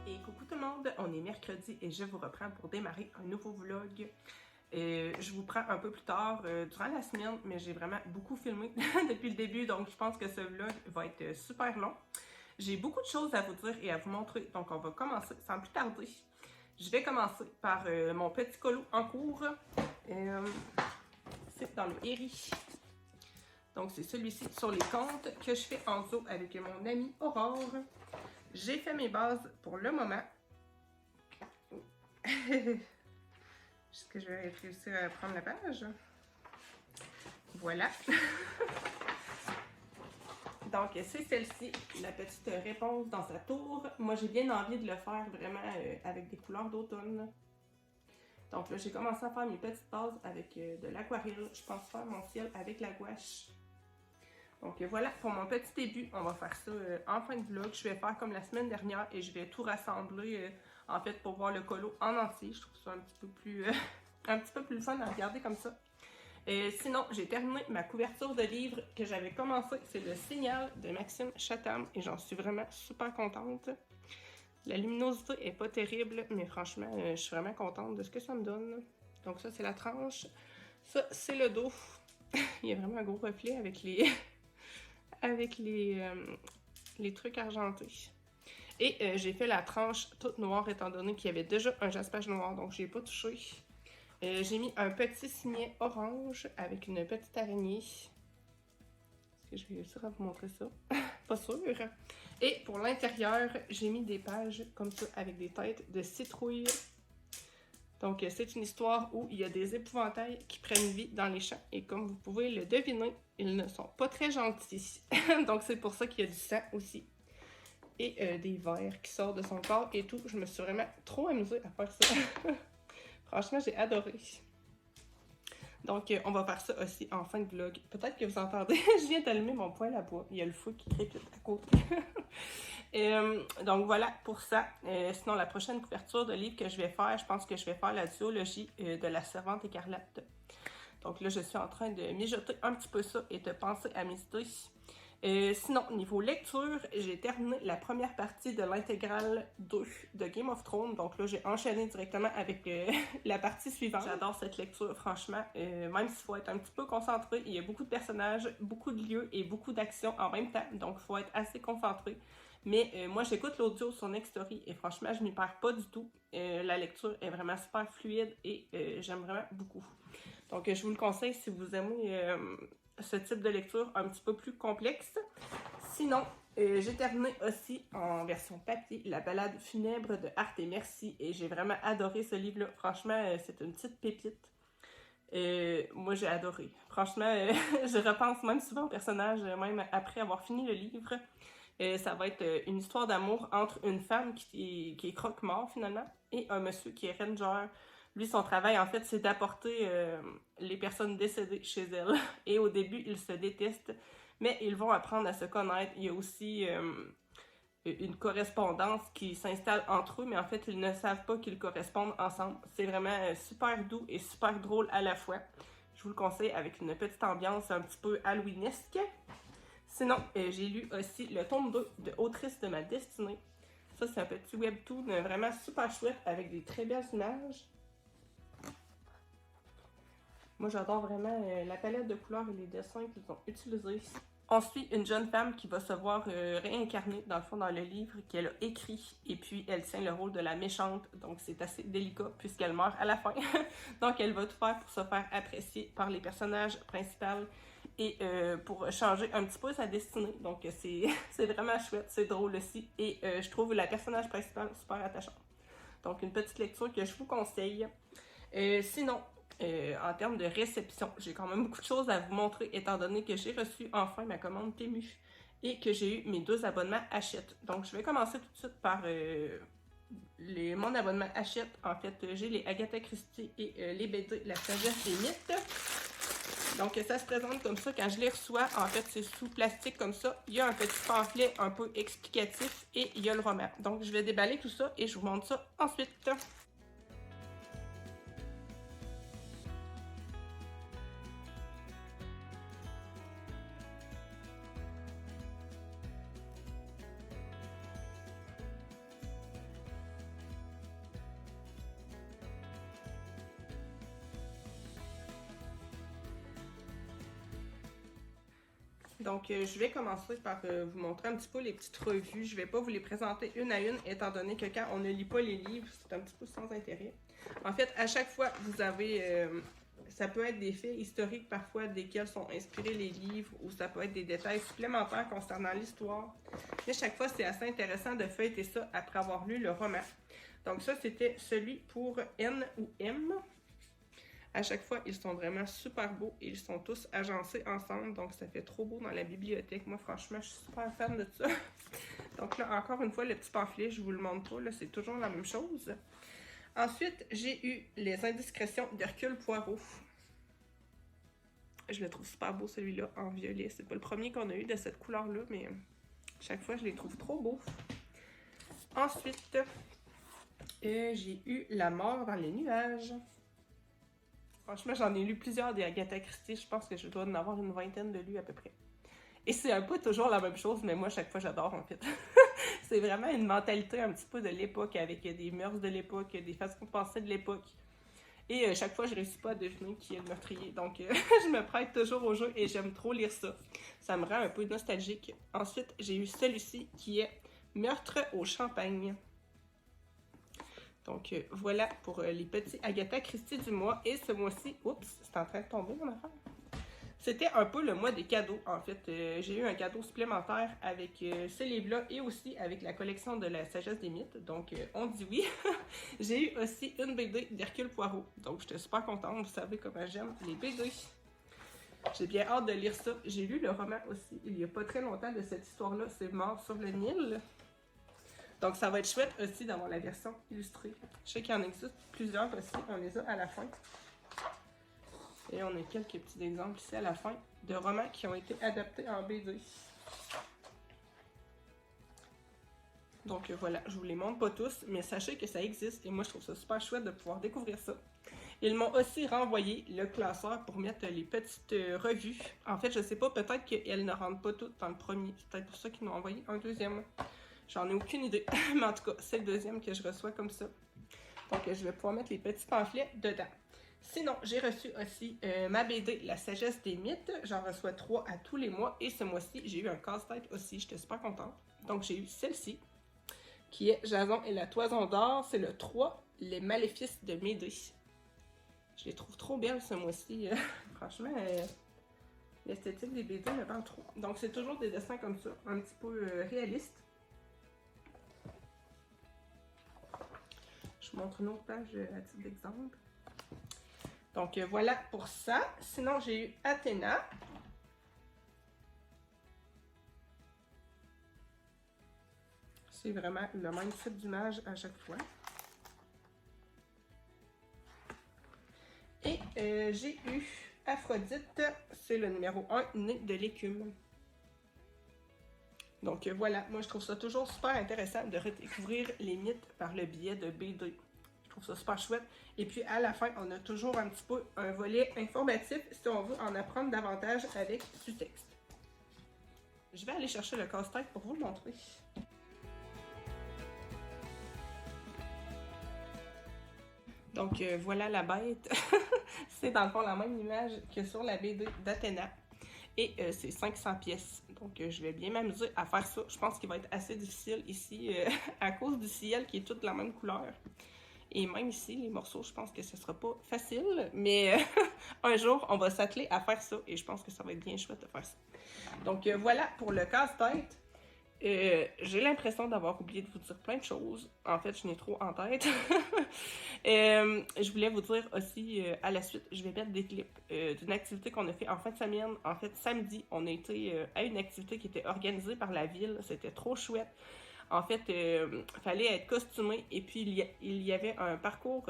Et coucou tout le monde, on est mercredi et je vous reprends pour démarrer un nouveau vlog. Je vous prends un peu plus tard durant la semaine, mais j'ai vraiment beaucoup filmé depuis le début, donc je pense que ce vlog va être super long. J'ai beaucoup de choses à vous dire et à vous montrer, donc on va commencer sans plus tarder. Je vais commencer par mon petit colo en cours. C'est dans le Eri. Donc c'est celui-ci sur les comptes que je fais en duo avec mon amie Aurore. J'ai fait mes bases pour le moment. Est-ce que je vais réussir à prendre la page? Voilà. Donc, c'est celle-ci, la petite réponse dans sa tour. Moi, j'ai bien envie de le faire vraiment avec des couleurs d'automne. Donc là, j'ai commencé à faire mes petites bases avec de l'aquarelle. Je pense faire mon ciel avec la gouache. Donc voilà, pour mon petit début, on va faire ça en fin de vlog. Je vais faire comme la semaine dernière et je vais tout rassembler en fait pour voir le colo en entier. Je trouve ça un petit peu plus fun à regarder comme ça. Sinon, j'ai terminé ma couverture de livre que j'avais commencé. C'est Le Signal de Maxime Chatham et j'en suis vraiment super contente. La luminosité est pas terrible, mais franchement, je suis vraiment contente de ce que ça me donne. Donc ça, c'est la tranche. Ça, c'est le dos. Il y a vraiment un gros reflet avec les trucs argentés. Et j'ai fait la tranche toute noire étant donné qu'il y avait déjà un jaspage noir, donc je n'ai pas touché. J'ai mis un petit signet orange avec une petite araignée. Est-ce que je vais réussir à vous montrer ça? Pas sûr. Et pour l'intérieur, j'ai mis des pages comme ça avec des têtes de citrouille. Donc c'est une histoire où il y a des épouvantails qui prennent vie dans les champs. Et comme vous pouvez le deviner, ils ne sont pas très gentils. Donc c'est pour ça qu'il y a du sang aussi. Et des vers qui sortent de son corps et tout. Je me suis vraiment trop amusée à faire ça. Franchement, j'ai adoré. Donc, on va faire ça aussi en fin de vlog. Peut-être que vous entendez, je viens d'allumer mon poêle à bois. Il y a le feu qui crépite à côté. Donc, voilà pour ça. Sinon, la prochaine couverture de livre que je vais faire, je pense que je vais faire la duologie de La Servante écarlate. Donc là, je suis en train de mijoter un petit peu ça et de penser à mes idées. Sinon, niveau lecture, j'ai terminé la première partie de l'intégrale 2 de Game of Thrones. Donc là, j'ai enchaîné directement avec la partie suivante. J'adore cette lecture, franchement. Même s'il faut être un petit peu concentré, il y a beaucoup de personnages, beaucoup de lieux et beaucoup d'actions en même temps. Donc, il faut être assez concentré. Mais moi, j'écoute l'audio sur Nextory et franchement, je m'y perds pas du tout. La lecture est vraiment super fluide et j'aime vraiment beaucoup. Donc, je vous le conseille si vous aimez ce type de lecture un petit peu plus complexe. Sinon, j'ai terminé aussi en version papier La Ballade funèbre de Art et Merci et j'ai vraiment adoré ce livre-là. Franchement, c'est une petite pépite. Moi, j'ai adoré. Franchement, je repense même souvent au personnage, même après avoir fini le livre. Ça va être une histoire d'amour entre une femme qui est croque-mort finalement et un monsieur qui est ranger. Lui, son travail, en fait, c'est d'apporter les personnes décédées chez elle. Et au début, ils se détestent, mais ils vont apprendre à se connaître. Il y a aussi une correspondance qui s'installe entre eux, mais en fait, ils ne savent pas qu'ils correspondent ensemble. C'est vraiment super doux et super drôle à la fois. Je vous le conseille avec une petite ambiance un petit peu halloweenesque. Sinon, j'ai lu aussi le tome 2 de Autrice de ma destinée. Ça, c'est un petit webtoon vraiment super chouette avec des très belles images. Moi, j'adore vraiment la palette de couleurs et les dessins qu'ils ont utilisés. On suit une jeune femme qui va se voir réincarner, dans le fond, dans le livre qu'elle a écrit. Et puis, elle tient le rôle de la méchante. Donc, c'est assez délicat puisqu'elle meurt à la fin. Donc, elle va tout faire pour se faire apprécier par les personnages principaux et pour changer un petit peu sa destinée. Donc, c'est vraiment chouette, c'est drôle aussi. Et je trouve la personnage principale super attachante. Donc, une petite lecture que je vous conseille. Sinon, en termes de réception, j'ai quand même beaucoup de choses à vous montrer étant donné que j'ai reçu enfin ma commande Temu et que j'ai eu mes 2 abonnements Hachette. Donc, je vais commencer tout de suite par mon abonnement Hachette. En fait, j'ai les Agatha Christie et les BD La Sagesse des Mythes. Donc, ça se présente comme ça quand je les reçois. En fait, c'est sous plastique comme ça. Il y a un petit pamphlet un peu explicatif et il y a le roman. Donc, je vais déballer tout ça et je vous montre ça ensuite. Donc, je vais commencer par vous montrer un petit peu les petites revues. Je ne vais pas vous les présenter une à une, étant donné que quand on ne lit pas les livres, c'est un petit peu sans intérêt. En fait, à chaque fois, vous avez... ça peut être des faits historiques parfois desquels sont inspirés les livres, ou ça peut être des détails supplémentaires concernant l'histoire. Mais chaque fois, c'est assez intéressant de feuilleter ça après avoir lu le roman. Donc ça, c'était celui pour N ou M. À chaque fois, ils sont vraiment super beaux et ils sont tous agencés ensemble, donc ça fait trop beau dans la bibliothèque. Moi, franchement, je suis super fan de ça. Donc là, encore une fois, le petit pamphlet, je vous le montre pas, là, c'est toujours la même chose. Ensuite, j'ai eu Les Indiscrétions d'Hercule Poirot. Je le trouve super beau, celui-là, en violet. C'est pas le premier qu'on a eu de cette couleur-là, mais chaque fois, je les trouve trop beaux. Ensuite, j'ai eu La Mort dans les nuages. Franchement, j'en ai lu plusieurs des Agatha Christie. Je pense que je dois en avoir une vingtaine de lus à peu près. Et c'est un peu toujours la même chose, mais moi, chaque fois, j'adore, en fait. C'est vraiment une mentalité un petit peu de l'époque, avec des mœurs de l'époque, des façons de penser de l'époque. Et chaque fois, je ne réussis pas à deviner qui est le meurtrier. Donc, je me prête toujours au jeu et j'aime trop lire ça. Ça me rend un peu nostalgique. Ensuite, j'ai eu celui-ci qui est Meurtre au champagne. Donc, voilà pour les petits Agatha Christie du mois. Et ce mois-ci, oups, c'est en train de tomber mon affaire. C'était un peu le mois des cadeaux, en fait. J'ai eu un cadeau supplémentaire avec ce livre-là et aussi avec la collection de la sagesse des mythes. Donc, on dit oui. J'ai eu aussi une BD d'Hercule Poirot. Donc, j'étais super contente. Vous savez comment j'aime les BD. J'ai bien hâte de lire ça. J'ai lu le roman aussi il n'y a pas très longtemps de cette histoire-là. C'est Mort sur le Nil. Donc, ça va être chouette aussi d'avoir la version illustrée. Je sais qu'il y en existe plusieurs aussi. On les a à la fin. Et on a quelques petits exemples ici à la fin de romans qui ont été adaptés en BD. Donc voilà, je vous les montre pas tous, mais sachez que ça existe et moi je trouve ça super chouette de pouvoir découvrir ça. Ils m'ont aussi renvoyé le classeur pour mettre les petites revues. En fait, je sais pas, peut-être qu'elles ne rentrent pas toutes dans le premier. C'est peut-être pour ça qu'ils m'ont envoyé un deuxième. J'en ai aucune idée, mais en tout cas, c'est le deuxième que je reçois comme ça. Donc je vais pouvoir mettre les petits pamphlets dedans. Sinon, j'ai reçu aussi ma BD La sagesse des mythes. J'en reçois 3 à tous les mois. Et ce mois-ci, j'ai eu un casse-tête aussi. J'étais super contente. Donc, j'ai eu celle-ci, qui est Jason et la toison d'or. C'est le 3, Les maléfices de Médée. Je les trouve trop belles ce mois-ci. Franchement, l'esthétique des BD me vend trop. Donc, c'est toujours des dessins comme ça, un petit peu réalistes. Je vous montre une autre page à titre d'exemple. Donc, voilà pour ça. Sinon, j'ai eu Athéna. C'est vraiment le même type d'image à chaque fois. Et j'ai eu Aphrodite. C'est le numéro 1, Né de l'écume. Donc, voilà. Moi, je trouve ça toujours super intéressant de redécouvrir les mythes par le biais de BD. Je trouve ça super chouette. Et puis, à la fin, on a toujours un petit peu un volet informatif si on veut en apprendre davantage avec du texte. Je vais aller chercher le casse-tête pour vous le montrer. Donc, voilà la bête. C'est dans le fond la même image que sur la BD d'Athéna. Et c'est 500 pièces. Donc, je vais bien m'amuser à faire ça. Je pense qu'il va être assez difficile ici à cause du ciel qui est tout de la même couleur. Et même ici, les morceaux, je pense que ce sera pas facile, mais un jour, on va s'atteler à faire ça et je pense que ça va être bien chouette de faire ça. Donc voilà pour le casse-tête. J'ai l'impression d'avoir oublié de vous dire plein de choses. En fait, je n'ai trop en tête. Je voulais vous dire aussi, à la suite, je vais mettre des clips d'une activité qu'on a fait en fin de semaine. En fait, samedi, on a été à une activité qui était organisée par la ville. C'était trop chouette. En fait, fallait être costumé et puis il y avait un parcours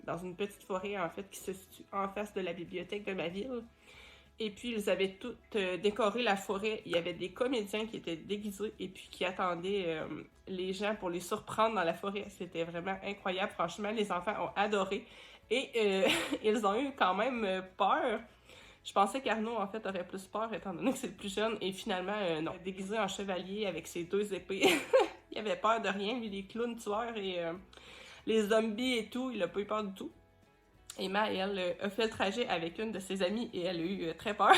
dans une petite forêt en fait qui se situe en face de la bibliothèque de ma ville. Et puis ils avaient tout décoré la forêt. Il y avait des comédiens qui étaient déguisés et puis qui attendaient les gens pour les surprendre dans la forêt. C'était vraiment incroyable. Franchement, les enfants ont adoré et ils ont eu quand même peur. Je pensais qu'Arnaud, en fait, aurait plus peur étant donné que c'est le plus jeune. Et finalement, non. Déguisé en chevalier avec ses 2 épées. Il avait peur de rien, lui, les clowns tueurs et les zombies et tout. Il n'a pas eu peur du tout. Emma, elle, a fait le trajet avec une de ses amies et elle a eu très peur.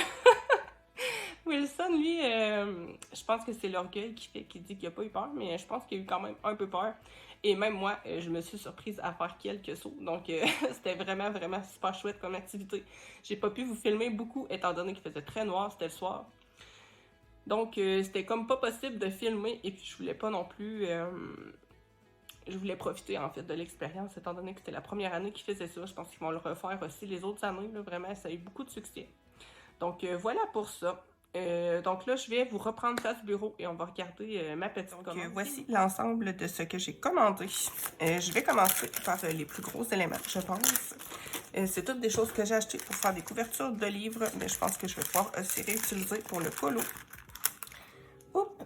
Wilson, lui, je pense que c'est l'orgueil qui dit qu'il n'a pas eu peur, mais je pense qu'il a eu quand même un peu peur. Et même moi, je me suis surprise à faire quelques sauts. Donc, c'était vraiment, vraiment super chouette comme activité. J'ai pas pu vous filmer beaucoup, étant donné qu'il faisait très noir, c'était le soir. Donc, c'était comme pas possible de filmer. Et puis, je voulais pas non plus... je voulais profiter, en fait, de l'expérience, étant donné que c'était la première année qu'ils faisaient ça. Je pense qu'ils vont le refaire aussi les autres années. Là, vraiment, ça a eu beaucoup de succès. Donc, voilà pour ça. Donc là, je vais vous reprendre ça du bureau et on va regarder ma petite commande. Voici l'ensemble de ce que j'ai commandé. Je vais commencer par les plus gros éléments, je pense. C'est toutes des choses que j'ai achetées pour faire des couvertures de livres, mais je pense que je vais pouvoir aussi réutiliser pour le colo. Oups.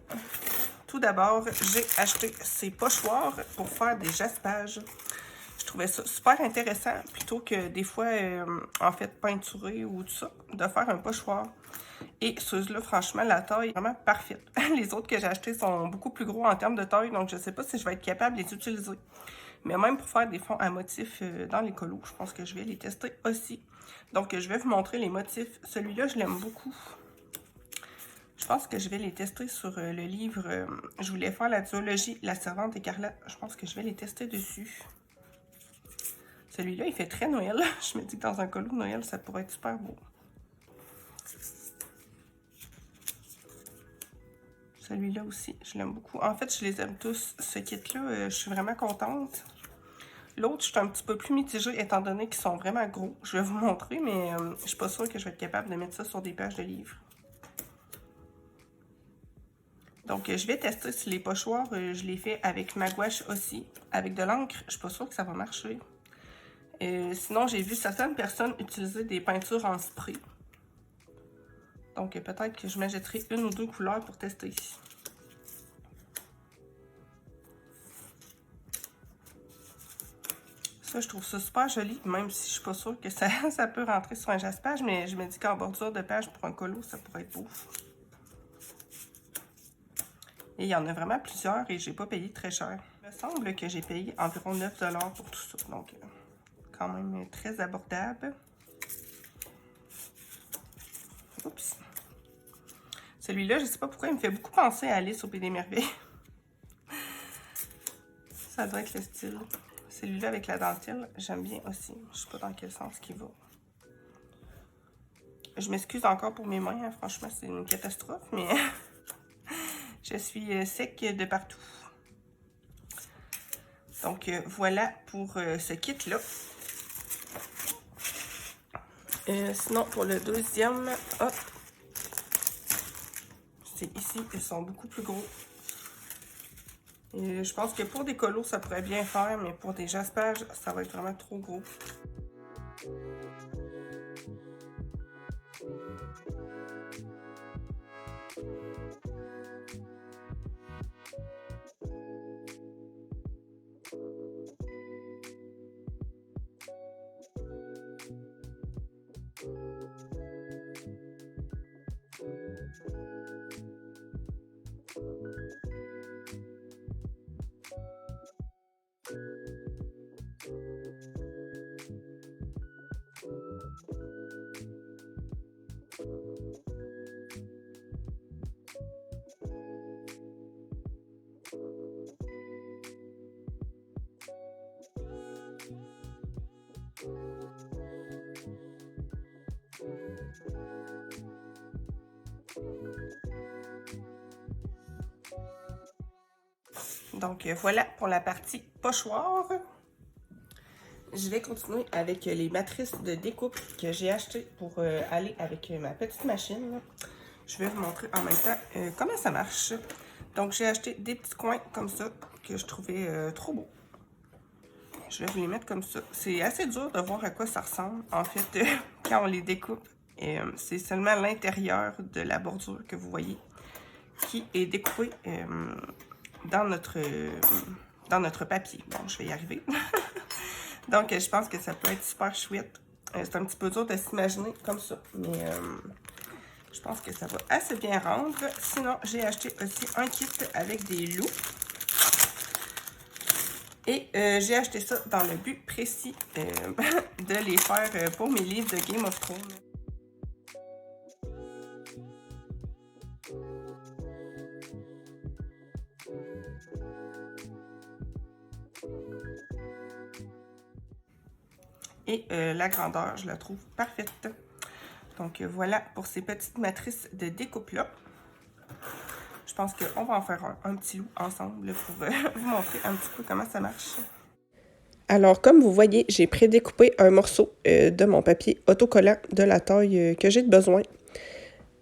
Tout d'abord, j'ai acheté ces pochoirs pour faire des jaspages. Je trouvais ça super intéressant, plutôt que des fois, en fait, peinturer ou tout ça, de faire un pochoir. Et ceux-là, franchement, la taille est vraiment parfaite. Les autres que j'ai achetés sont beaucoup plus gros en termes de taille, donc je ne sais pas si je vais être capable de les utiliser. Mais même pour faire des fonds à motifs dans les colos, je pense que je vais les tester aussi. Donc, je vais vous montrer les motifs. Celui-là, je l'aime beaucoup. Je pense que je vais les tester sur le livre. Je voulais faire la duologie La Servante écarlate. Je pense que je vais les tester dessus. Celui-là, il fait très Noël. Je me dis que dans un colo de Noël, ça pourrait être super beau. Celui-là aussi, je l'aime beaucoup. En fait, je les aime tous. Ce kit-là, je suis vraiment contente. L'autre, je suis un petit peu plus mitigée, étant donné qu'ils sont vraiment gros. Je vais vous montrer, mais je suis pas sûre que je vais être capable de mettre ça sur des pages de livres. Donc, je vais tester si les pochoirs, je les fais avec ma gouache aussi. Avec de l'encre, je suis pas sûre que ça va marcher. Sinon, j'ai vu certaines personnes utiliser des peintures en spray. Donc, peut-être que je m'achèterai une ou deux couleurs pour tester ici. Ça, je trouve ça super joli, même si je suis pas sûre que ça peut rentrer sur un jaspage, mais je me dis qu'en bordure de page pour un colo, ça pourrait être beau. Et il y en a vraiment plusieurs et j'ai pas payé très cher. Il me semble que j'ai payé environ 9 $ pour tout ça, donc quand même très abordable. Oups. Celui-là, je sais pas pourquoi, il me fait beaucoup penser à Alice au Pays des Merveilles. Ça doit être le style. Celui-là avec la dentelle, j'aime bien aussi. Je sais pas dans quel sens qu'il va. Je m'excuse encore pour mes mains, hein. Franchement, c'est une catastrophe, mais je suis sec de partout. Donc, voilà pour ce kit-là. Sinon, pour le deuxième, hop, c'est ici, ils sont beaucoup plus gros. Et je pense que pour des colos, ça pourrait bien faire, mais pour des jaspages, ça va être vraiment trop gros. Donc, voilà pour la partie pochoir. Je vais continuer avec les matrices de découpe que j'ai achetées pour aller avec ma petite machine. Je vais vous montrer en même temps comment ça marche. Donc, j'ai acheté des petits coins comme ça que je trouvais trop beaux. Je vais vous les mettre comme ça. C'est assez dur de voir à quoi ça ressemble, en fait, quand on les découpe. C'est seulement l'intérieur de la bordure que vous voyez qui est découpé dans notre papier. Bon, je vais y arriver. Donc, je pense que ça peut être super chouette. C'est un petit peu dur de s'imaginer comme ça, mais je pense que ça va assez bien rendre. Sinon, j'ai acheté aussi un kit avec des loups. Et j'ai acheté ça dans le but précis de les faire pour mes livres de Game of Thrones. Et la grandeur, je la trouve parfaite. Donc voilà pour ces petites matrices de découpe-là. Je pense qu'on va en faire un petit loup ensemble pour vous montrer un petit peu comment ça marche. Alors, comme vous voyez, j'ai prédécoupé un morceau de mon papier autocollant de la taille que j'ai de besoin.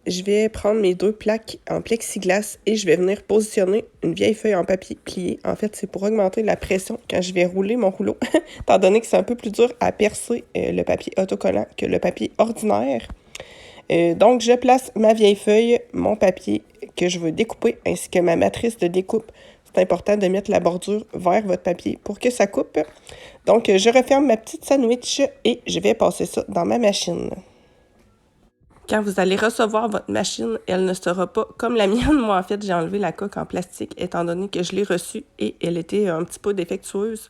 Je vais prendre mes 2 plaques en plexiglas et je vais venir positionner une vieille feuille en papier plié. En fait, c'est pour augmenter la pression quand je vais rouler mon rouleau, étant donné que c'est un peu plus dur à percer le papier autocollant que le papier ordinaire. Donc, je place ma vieille feuille, mon papier que je veux découper, ainsi que ma matrice de découpe. C'est important de mettre la bordure vers votre papier pour que ça coupe. Donc, je referme ma petite sandwich et je vais passer ça dans ma machine. Quand vous allez recevoir votre machine, elle ne sera pas comme la mienne. Moi, en fait, j'ai enlevé la coque en plastique étant donné que je l'ai reçue et elle était un petit peu défectueuse.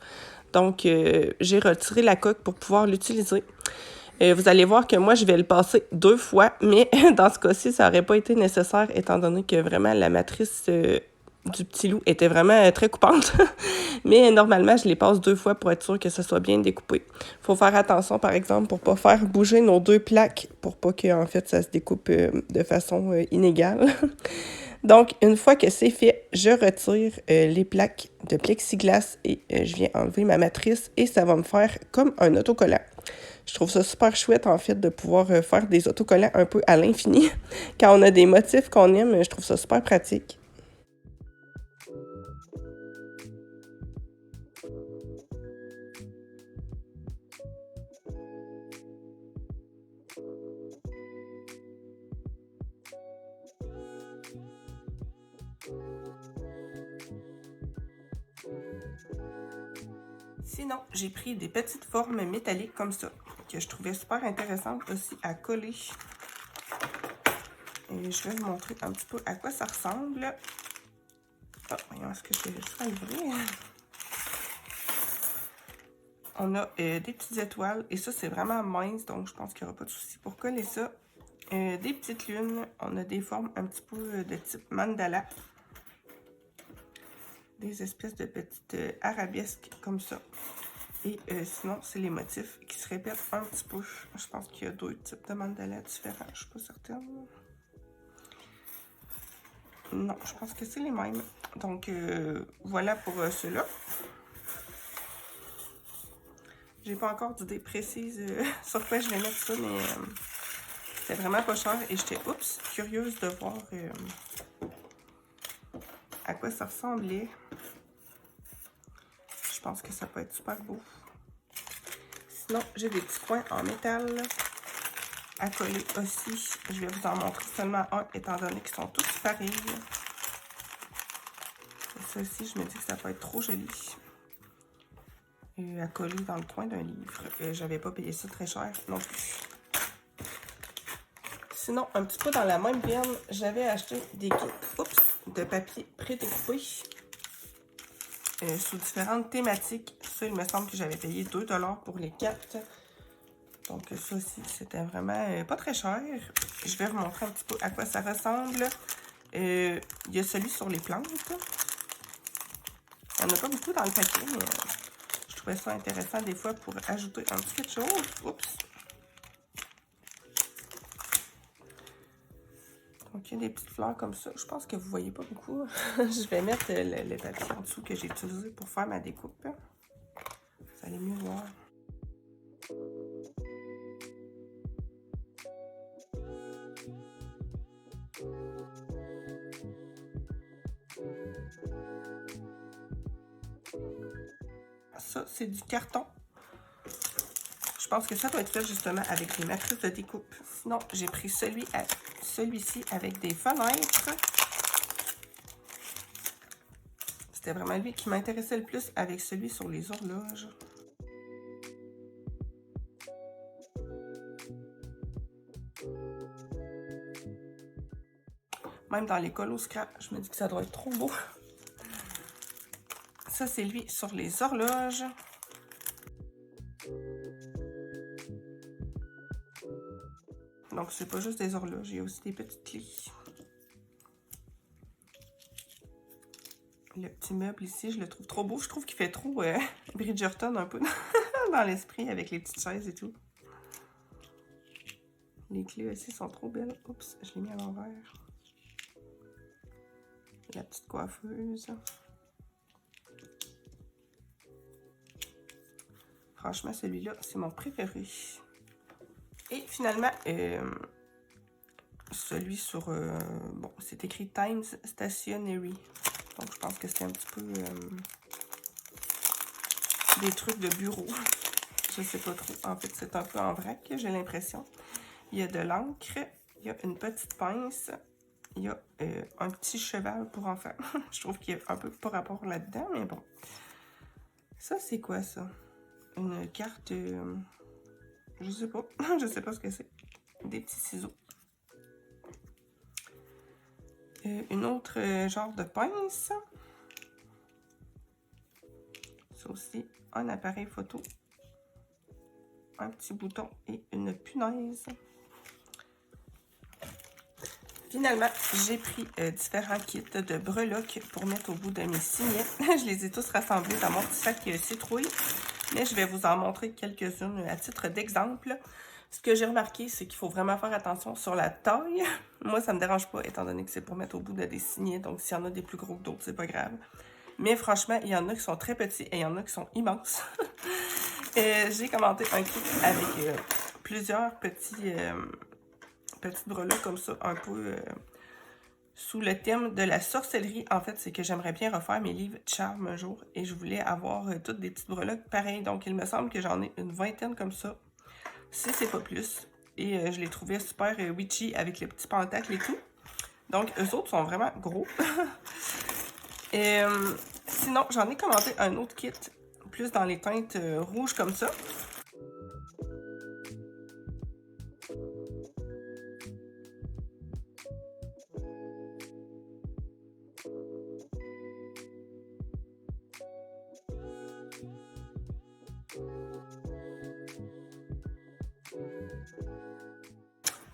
Donc, j'ai retiré la coque pour pouvoir l'utiliser. Vous allez voir que moi, je vais le passer 2 fois, mais dans ce cas-ci, ça n'aurait pas été nécessaire étant donné que vraiment la matrice du petit loup était vraiment très coupante. Mais normalement, je les passe 2 fois pour être sûr que ça soit bien découpé. Il faut faire attention, par exemple, pour ne pas faire bouger nos 2 plaques, pour pas que en fait, ça se découpe de façon inégale. Donc, une fois que c'est fait, je retire les plaques de plexiglas et je viens enlever ma matrice et ça va me faire comme un autocollant. Je trouve ça super chouette, en fait, de pouvoir faire des autocollants un peu à l'infini. Quand on a des motifs qu'on aime, je trouve ça super pratique. Sinon, j'ai pris des petites formes métalliques comme ça, que je trouvais super intéressantes aussi à coller. Et je vais vous montrer un petit peu à quoi ça ressemble. Oh, voyons, est-ce que je vais juste enlever? On a des petites étoiles, et ça, c'est vraiment mince, donc je pense qu'il n'y aura pas de souci pour coller ça. Des petites lunes, on a des formes un petit peu de type mandala. Des espèces de petites arabesques comme ça. Et sinon, c'est les motifs qui se répètent un petit peu. Je pense qu'il y a 2 types de mandala différents, je suis pas certaine. Non, je pense que c'est les mêmes. Donc, voilà pour ceux-là. J'ai pas encore d'idée précise sur quoi je vais mettre ça, mais c'est vraiment pas cher. Et j'étais, curieuse de voir à quoi ça ressemblait. Je pense que ça peut être super beau. Sinon, j'ai des petits coins en métal à coller aussi. Je vais vous en montrer seulement un, étant donné qu'ils sont tous pareils. Et ça aussi, je me dis que ça peut être trop joli. À coller dans le coin d'un livre. J'avais pas payé ça très cher non plus. Sinon, un petit peu dans la même veine, j'avais acheté des kits de papier prédécoupé sous différentes thématiques. Ça, il me semble que j'avais payé 2 $ pour les 4. Donc ça aussi, c'était vraiment pas très cher. Je vais vous montrer un petit peu à quoi ça ressemble. Il y a celui sur les plantes. Il n'y en a pas beaucoup dans le papier, mais je trouvais ça intéressant des fois pour ajouter un petit quelque chose. Donc, il y a des petites fleurs comme ça. Je pense que vous ne voyez pas beaucoup. Je vais mettre le papier en dessous que j'ai utilisé pour faire ma découpe. Vous allez mieux voir. Ça, c'est du carton. Je pense que ça doit être fait justement avec des matrices de découpe. Sinon, j'ai pris celui-ci avec des fenêtres. C'était vraiment lui qui m'intéressait le plus avec celui sur les horloges. Même dans les colos scrap, je me dis que ça doit être trop beau. Ça, c'est lui sur les horloges. Donc, c'est pas juste des horloges, il y a aussi des petites clés. Le petit meuble ici, je le trouve trop beau. Je trouve qu'il fait trop Bridgerton un peu dans l'esprit avec les petites chaises et tout. Les clés aussi sont trop belles. Oups, je l'ai mis à l'envers. La petite coiffeuse. Franchement, celui-là, c'est mon préféré. Et finalement, celui sur... bon, c'est écrit Times Stationery. Donc, je pense que c'est un petit peu des trucs de bureau. Je sais pas trop. En fait, c'est un peu en vrac, j'ai l'impression. Il y a de l'encre, il y a une petite pince, il y a un petit cheval pour enfants. Je trouve qu'il y a un peu pas rapport là-dedans, mais bon. Ça, c'est quoi, ça? Une carte... je sais pas. Je sais pas ce que c'est. Des petits ciseaux. Une autre genre de pince. Ça aussi, un appareil photo. Un petit bouton et une punaise. Finalement, j'ai pris différents kits de breloques pour mettre au bout de mes signets. Je les ai tous rassemblés dans mon petit sac citrouille. Mais je vais vous en montrer quelques-unes à titre d'exemple. Ce que j'ai remarqué, c'est qu'il faut vraiment faire attention sur la taille. Moi, ça me dérange pas, étant donné que c'est pour mettre au bout de des signets. Donc, s'il y en a des plus gros que d'autres, c'est pas grave. Mais franchement, il y en a qui sont très petits et il y en a qui sont immenses. J'ai commandé un kit avec plusieurs petites breloques comme ça, un peu sous le thème de la sorcellerie. En fait, c'est que j'aimerais bien refaire mes livres de charme un jour et je voulais avoir toutes des petites breloques pareilles. Donc, il me semble que j'en ai une vingtaine comme ça, si c'est pas plus. Et je les trouvais super witchy avec les petits pentacles et tout. Donc, eux autres sont vraiment gros. Sinon, j'en ai commandé un autre kit, plus dans les teintes rouges comme ça.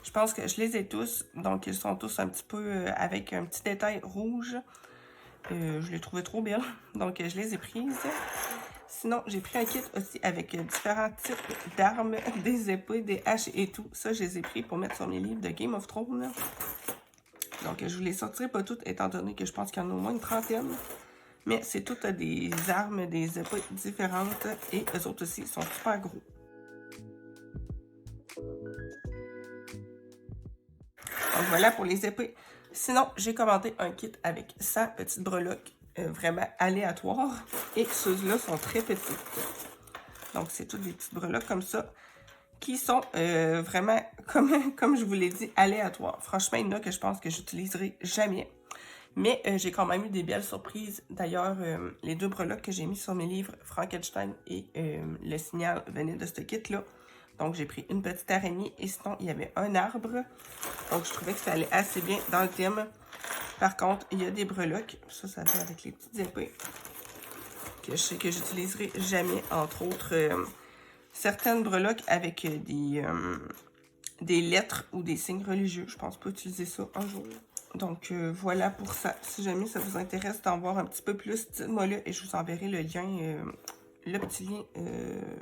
Je pense que je les ai tous, donc ils sont tous un petit peu avec un petit détail rouge. Je les trouvais trop belles, donc je les ai prises. Sinon, j'ai pris un kit aussi avec différents types d'armes, des épées, des haches et tout. Ça, je les ai pris pour mettre sur mes livres de Game of Thrones. Donc, je vous les sortirai pas toutes, étant donné que je pense qu'il y en a au moins une trentaine. Mais c'est toutes des armes, des épées différentes. Et eux autres aussi sont super gros. Donc, voilà pour les épées. Sinon, j'ai commandé un kit avec 100 petites breloques. Vraiment aléatoires. Et ceux-là sont très petites. Donc, c'est toutes des petites breloques comme ça. Qui sont vraiment, comme je vous l'ai dit, aléatoires. Franchement, il y en a que je pense que j'utiliserai jamais. Mais j'ai quand même eu des belles surprises. D'ailleurs, les deux breloques que j'ai mis sur mes livres, Frankenstein et Le Signal, venaient de ce kit-là. Donc, j'ai pris une petite araignée et sinon, il y avait un arbre. Donc, je trouvais que ça allait assez bien dans le thème. Par contre, il y a des breloques. Ça vient avec les petites épées. Que je sais que j'utiliserai jamais, entre autres... certaines breloques avec des lettres ou des signes religieux. Je pense pas utiliser ça un jour. Donc, voilà pour ça. Si jamais ça vous intéresse d'en voir un petit peu plus, dites-moi là et je vous enverrai le lien, le petit lien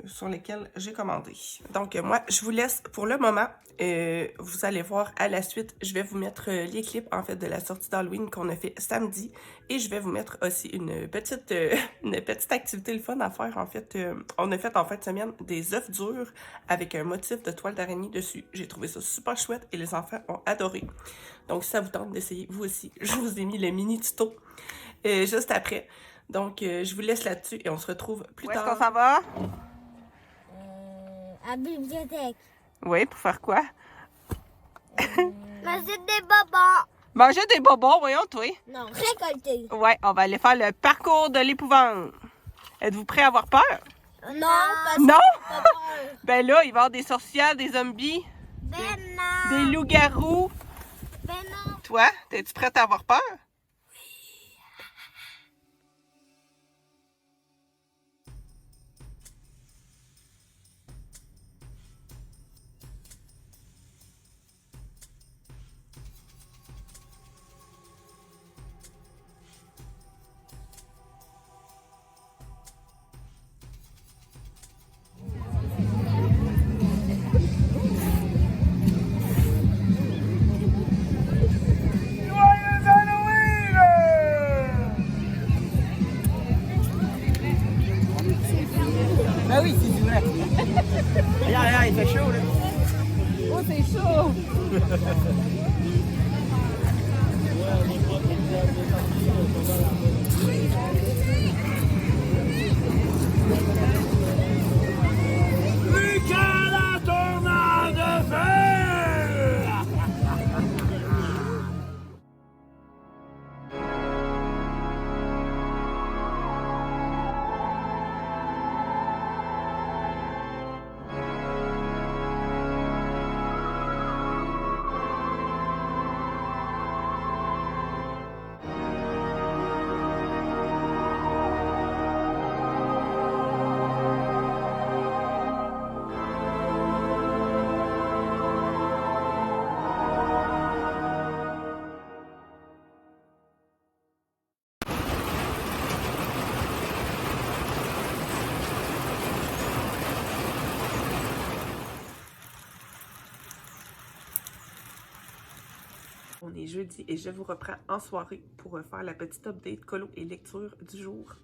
sur lequel j'ai commandé. Donc, moi, je vous laisse pour le moment. Vous allez voir à la suite, je vais vous mettre les clips, en fait, de la sortie d'Halloween qu'on a fait samedi. Et je vais vous mettre aussi une petite activité le fun à faire, en fait. On a fait, en fin de semaine, des œufs durs avec un motif de toile d'araignée dessus. J'ai trouvé ça super chouette et les enfants ont adoré. Donc, si ça vous tente d'essayer, vous aussi, je vous ai mis le mini tuto juste après. Donc, je vous laisse là-dessus et on se retrouve plus tard. Où est-ce qu'on s'en va? À la bibliothèque. Oui, pour faire quoi? Manger des bonbons. Manger des bonbons, voyons, toi. Non, récolter. Ouais, on va aller faire le parcours de l'épouvante. Êtes-vous prêts à avoir peur? Non, parce Non? que pas peur. Ben là, il va y avoir des sorcières, des zombies, Ben non. des loups-garous. Ben non. Toi, es-tu prête à avoir peur? Ah oui, c'est vrai. Regarde, il fait chaud, là. Oh, c'est chaud! On est jeudi et je vous reprends en soirée pour faire la petite update colo et lecture du jour.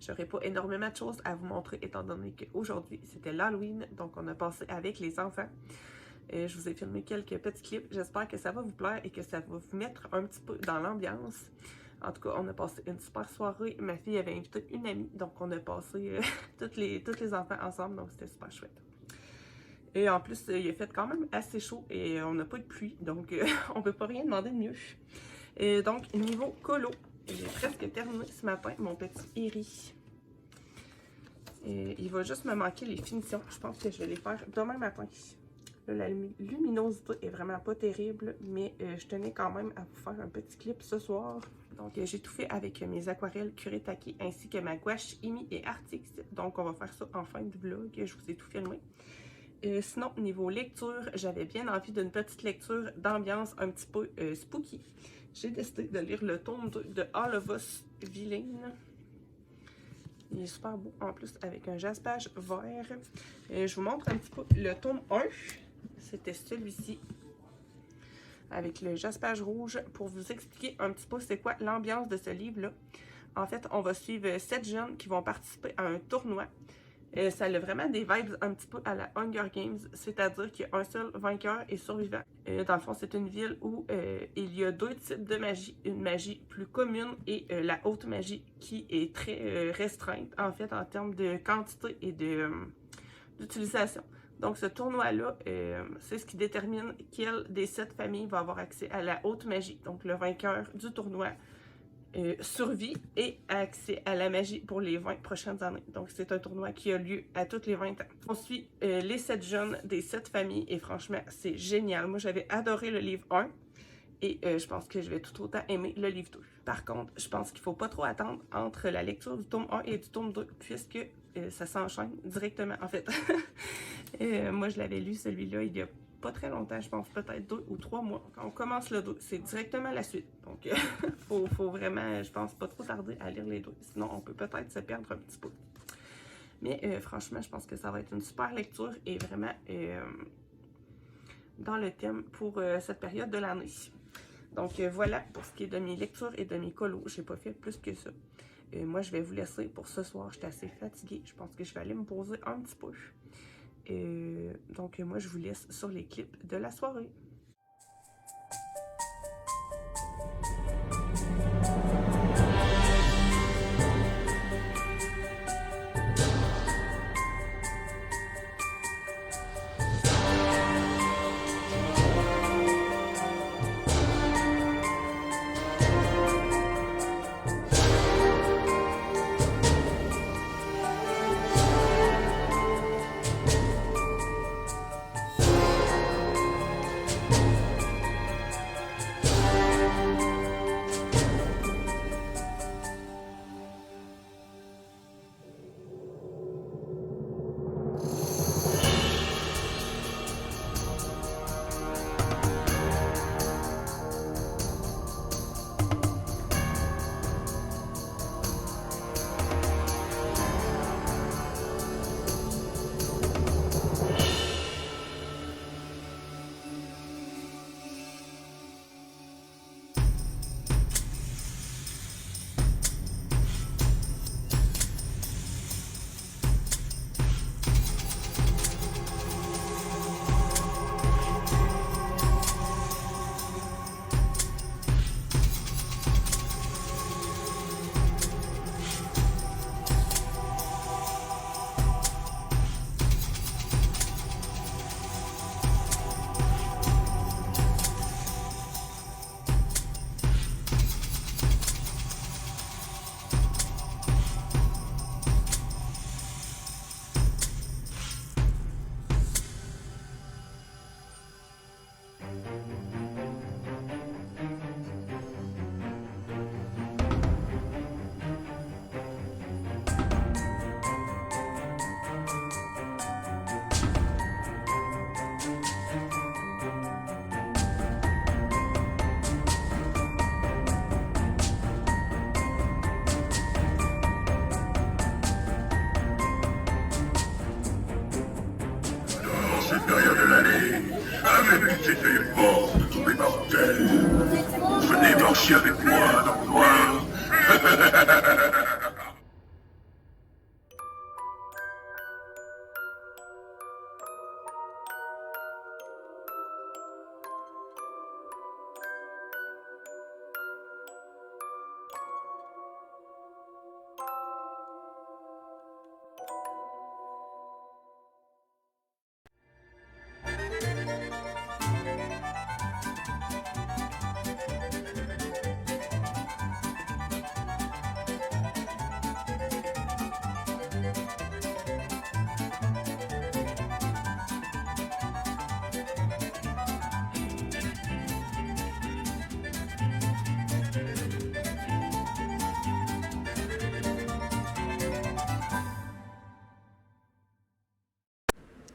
J'aurais pas énormément de choses à vous montrer étant donné qu'aujourd'hui c'était l'Halloween, donc on a passé avec les enfants. Je vous ai filmé quelques petits clips, j'espère que ça va vous plaire et que ça va vous mettre un petit peu dans l'ambiance. En tout cas, on a passé une super soirée, ma fille avait invité une amie, donc on a passé tous les enfants ensemble, donc c'était super chouette. Et en plus, il a fait quand même assez chaud et on n'a pas de pluie, donc on peut pas rien demander de mieux. Et donc, niveau colo, j'ai presque terminé ce matin mon petit Eri. Il va juste me manquer les finitions. Je pense que je vais les faire demain matin. Là, la luminosité est vraiment pas terrible, mais je tenais quand même à vous faire un petit clip ce soir. Donc, j'ai tout fait avec mes aquarelles Kuretake ainsi que ma gouache Imi et Artix. Donc, on va faire ça en fin de vlog. Je vous ai tout filmé. Sinon, niveau lecture, j'avais bien envie d'une petite lecture d'ambiance un petit peu spooky. J'ai décidé de lire le tome 2 de All of Us Villain. Il est super beau en plus avec un jaspage vert. Je vous montre un petit peu le tome 1. C'était celui-ci. Avec le jaspage rouge pour vous expliquer un petit peu c'est quoi l'ambiance de ce livre-là. En fait, on va suivre 7 jeunes qui vont participer à un tournoi. Ça a vraiment des vibes un petit peu à la Hunger Games, c'est-à-dire qu'il y a un seul vainqueur et survivant. Dans le fond, c'est une ville où il y a deux types de magie. Une magie plus commune et la haute magie qui est très restreinte, en fait, en termes de quantité et d'utilisation. Donc, ce tournoi-là, c'est ce qui détermine quelle des 7 familles va avoir accès à la haute magie. Donc, le vainqueur du tournoi survit et accès à la magie pour les 20 prochaines années. Donc, c'est un tournoi qui a lieu à toutes les 20 ans. On suit les 7 jeunes des 7 familles et franchement, c'est génial. Moi, j'avais adoré le livre 1 et je pense que je vais tout autant aimer le livre 2. Par contre, je pense qu'il ne faut pas trop attendre entre la lecture du tome 1 et du tome 2 puisque ça s'enchaîne directement, en fait. Moi, je l'avais lu, celui-là, il y a pas très longtemps, je pense peut-être 2 ou 3 mois. Quand on commence le 2, c'est directement la suite. Donc, faut vraiment, je pense, pas trop tarder à lire les 2. Sinon, on peut peut-être se perdre un petit peu. Mais franchement, je pense que ça va être une super lecture et vraiment dans le thème pour cette période de l'année. Donc, voilà pour ce qui est de mes lectures et de mes colos. J'ai pas fait plus que ça. Moi, je vais vous laisser pour ce soir. J'étais assez fatiguée. Je pense que je vais aller me poser un petit peu. Donc, moi, je vous laisse sur les clips de la soirée. ici avec moi dans le noir.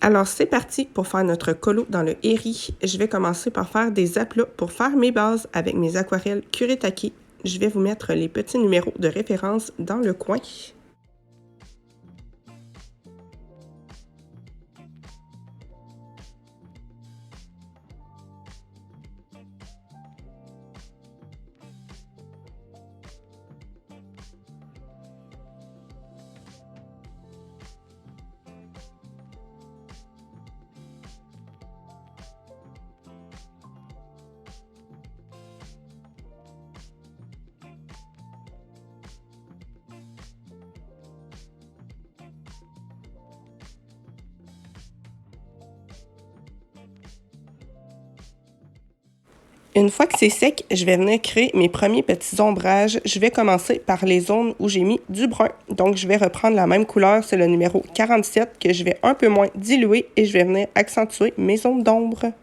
Alors, c'est parti pour faire notre colo dans le Eri. Je vais commencer par faire des aplats pour faire mes bases avec mes aquarelles Kuretake. Je vais vous mettre les petits numéros de référence dans le coin. Une fois que c'est sec, je vais venir créer mes premiers petits ombrages. Je vais commencer par les zones où j'ai mis du brun. Donc, je vais reprendre la même couleur, c'est le numéro 47 que je vais un peu moins diluer et je vais venir accentuer mes zones d'ombre.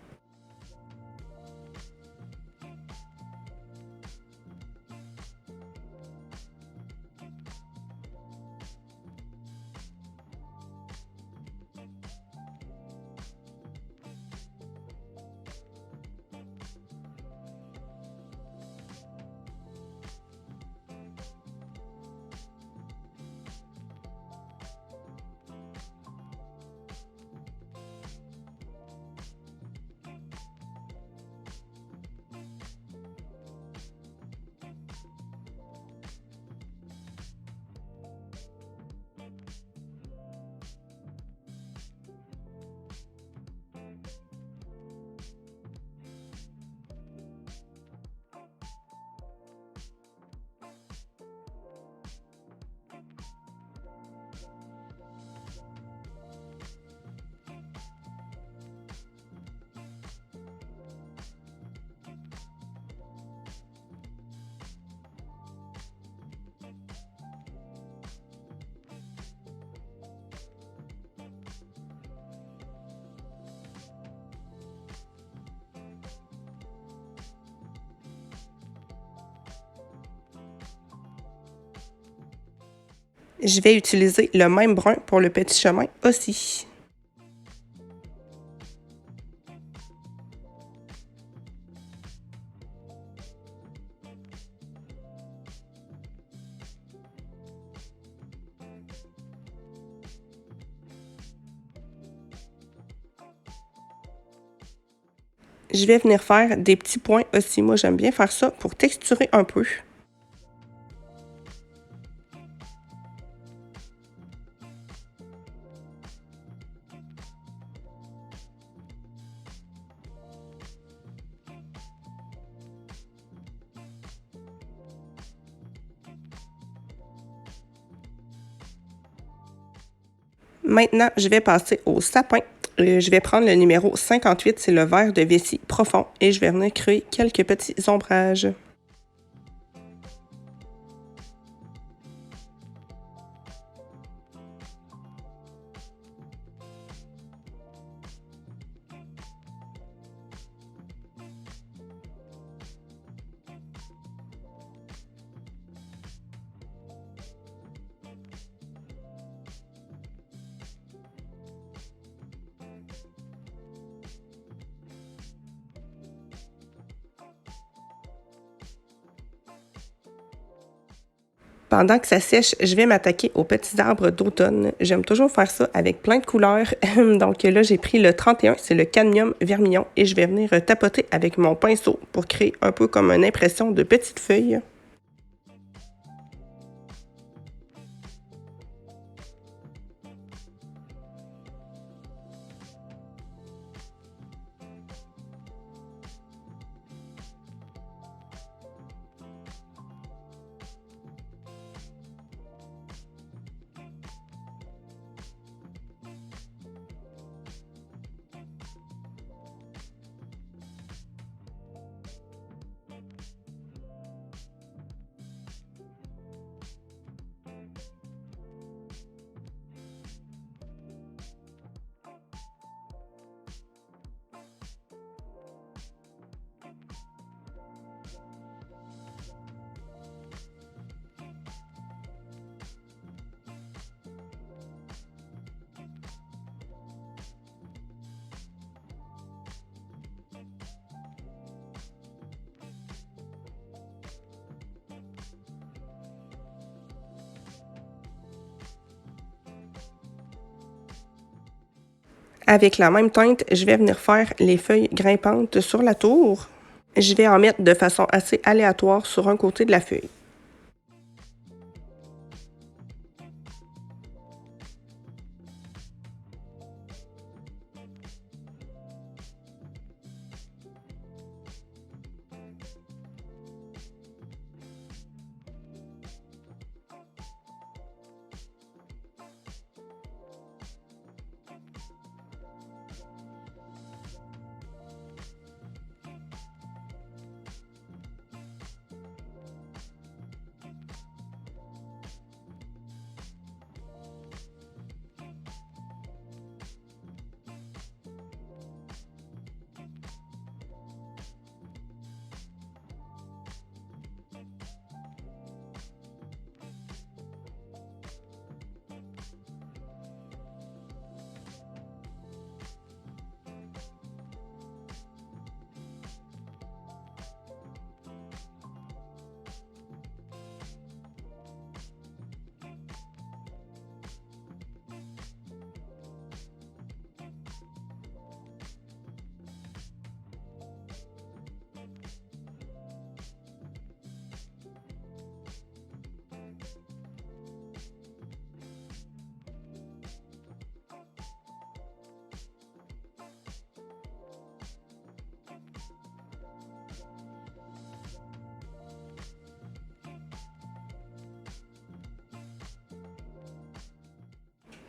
Je vais utiliser le même brun pour le petit chemin aussi. Je vais venir faire des petits points aussi. Moi, j'aime bien faire ça pour texturer un peu. Maintenant, je vais passer au sapin. Je vais prendre le numéro 58, c'est le vert de vessie profond, et je vais venir créer quelques petits ombrages. Pendant que ça sèche, je vais m'attaquer aux petits arbres d'automne. J'aime toujours faire ça avec plein de couleurs. Donc là, j'ai pris le 31, c'est le cadmium vermillon, et je vais venir tapoter avec mon pinceau pour créer un peu comme une impression de petites feuilles. Avec la même teinte, je vais venir faire les feuilles grimpantes sur la tour. Je vais en mettre de façon assez aléatoire sur un côté de la feuille.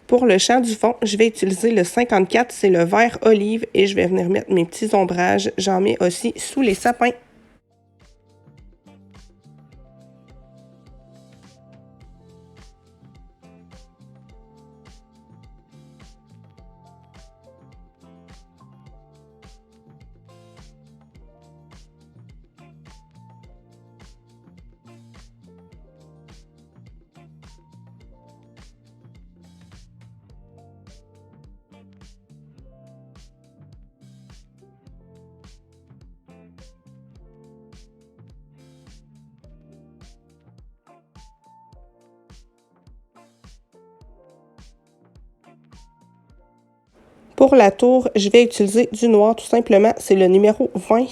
Pour le champ du fond, je vais utiliser le 54, c'est le vert olive, et je vais venir mettre mes petits ombrages. J'en mets aussi sous les sapins. Pour la tour, je vais utiliser du noir tout simplement, c'est le numéro 20.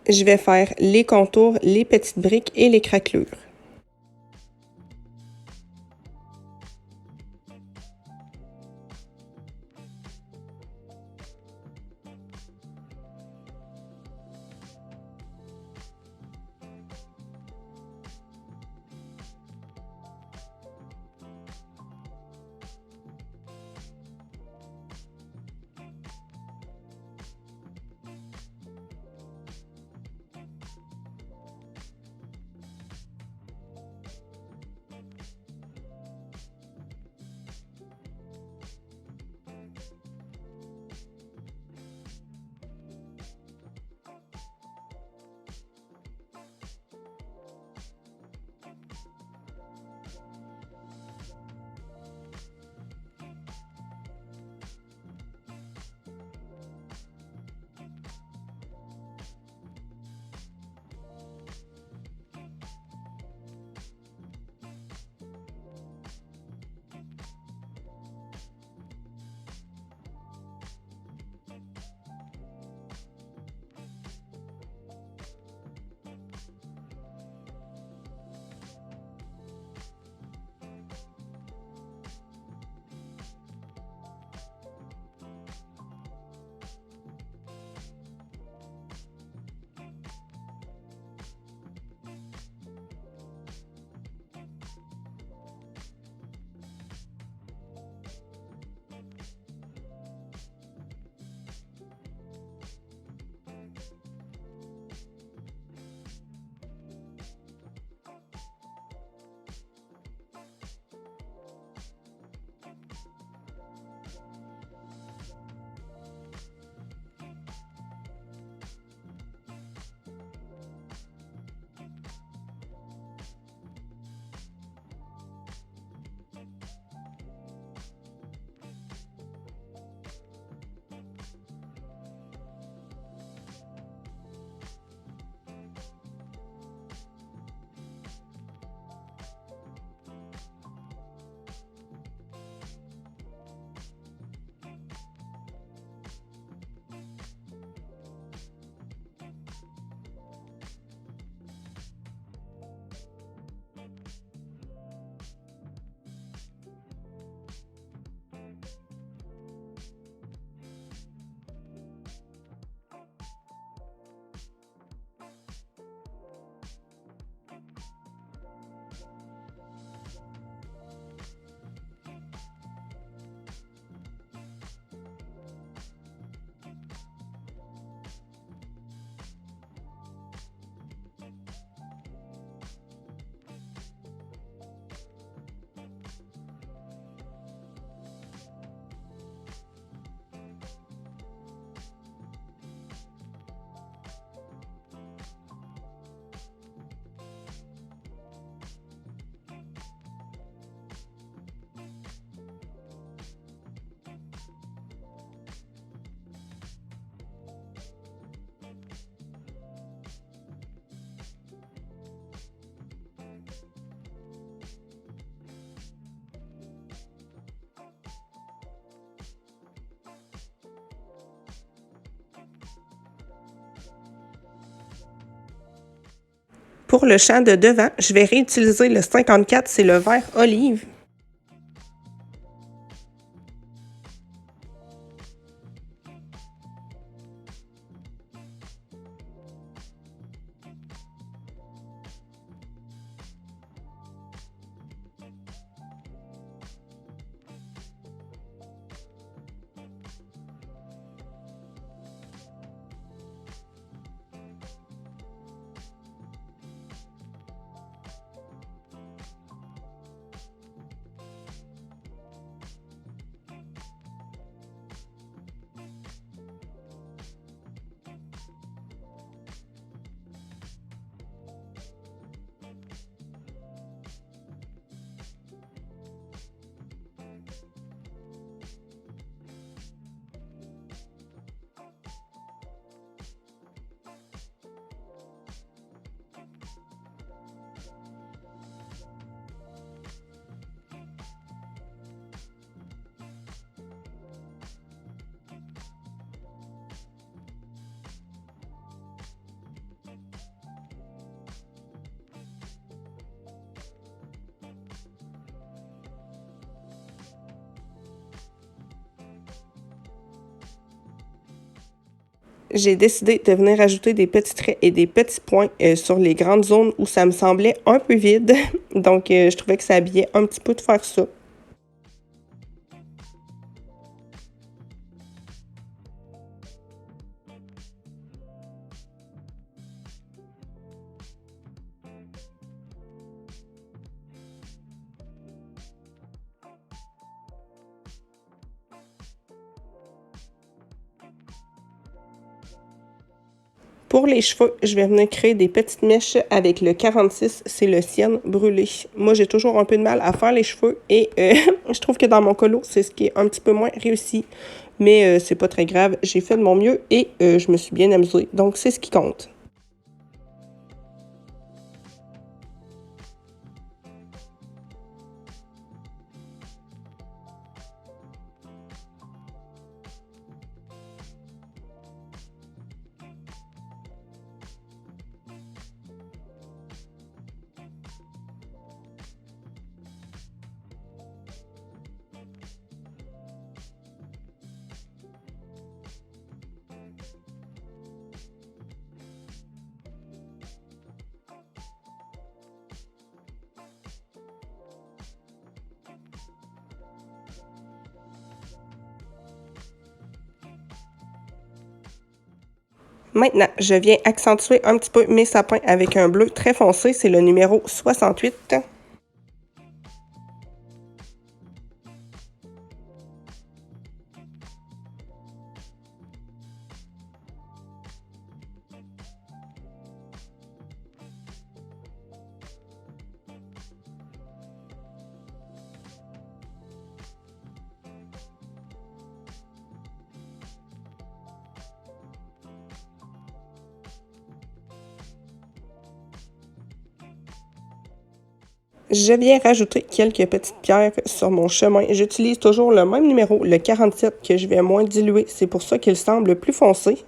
Je vais faire les contours, les petites briques et les craquelures. Pour le champ de devant, je vais réutiliser le 54, c'est le vert olive. J'ai décidé de venir ajouter des petits traits et des petits points sur les grandes zones où ça me semblait un peu vide. Donc, je trouvais que ça habillait un petit peu de faire ça. Pour les cheveux, je vais venir créer des petites mèches avec le 46, c'est le sienne brûlé. Moi, j'ai toujours un peu de mal à faire les cheveux et je trouve que dans mon colo, c'est ce qui est un petit peu moins réussi. Mais c'est pas très grave, j'ai fait de mon mieux et je me suis bien amusée. Donc, c'est ce qui compte. Maintenant, je viens accentuer un petit peu mes sapins avec un bleu très foncé, c'est le numéro 68. Je viens rajouter quelques petites pierres sur mon chemin. J'utilise toujours le même numéro, le 47, que je vais moins diluer. C'est pour ça qu'il semble plus foncé.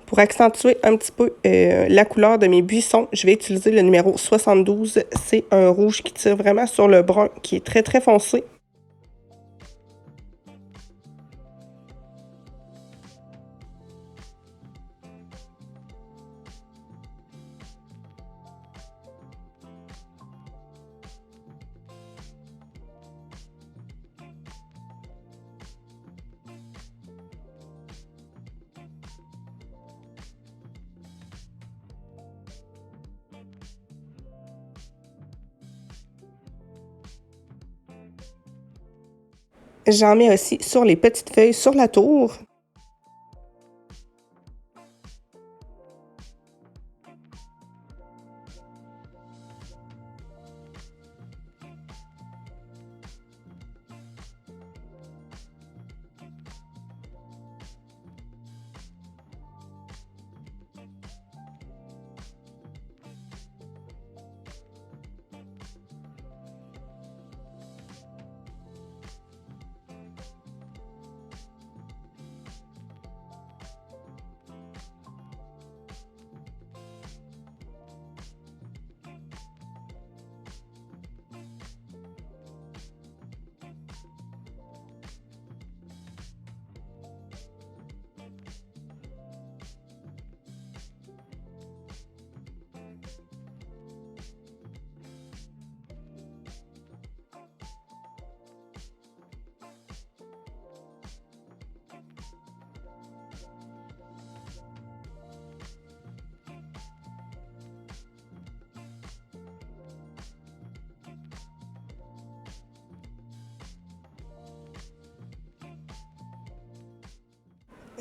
Pour accentuer un petit peu la couleur de mes buissons, je vais utiliser le numéro 72. C'est un rouge qui tire vraiment sur le brun, qui est très très foncé. J'en mets aussi sur les petites feuilles sur la tour.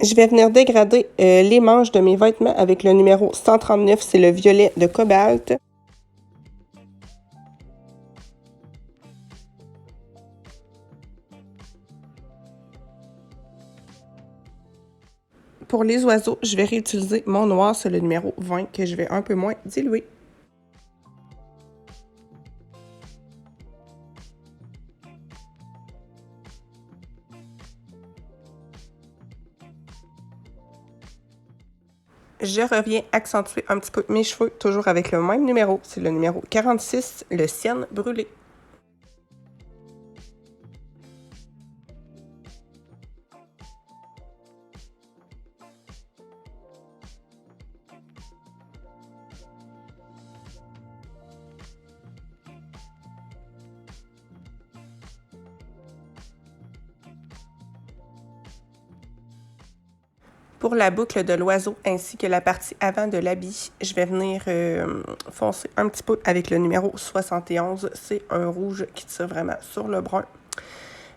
Je vais venir dégrader les manches de mes vêtements avec le numéro 139, c'est le violet de cobalt. Pour les oiseaux, je vais réutiliser mon noir, c'est le numéro 20 que je vais un peu moins diluer. Je reviens accentuer un petit peu mes cheveux, toujours avec le même numéro, c'est le numéro 46, le ciel brûlé. Pour la boucle de l'oiseau ainsi que la partie avant de l'habit, je vais venir foncer un petit peu avec le numéro 71. C'est un rouge qui tire vraiment sur le brun.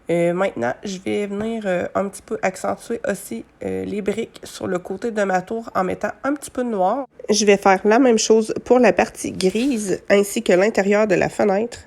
Maintenant, je vais venir un petit peu accentuer aussi les briques sur le côté de ma tour en mettant un petit peu de noir. Je vais faire la même chose pour la partie grise ainsi que l'intérieur de la fenêtre.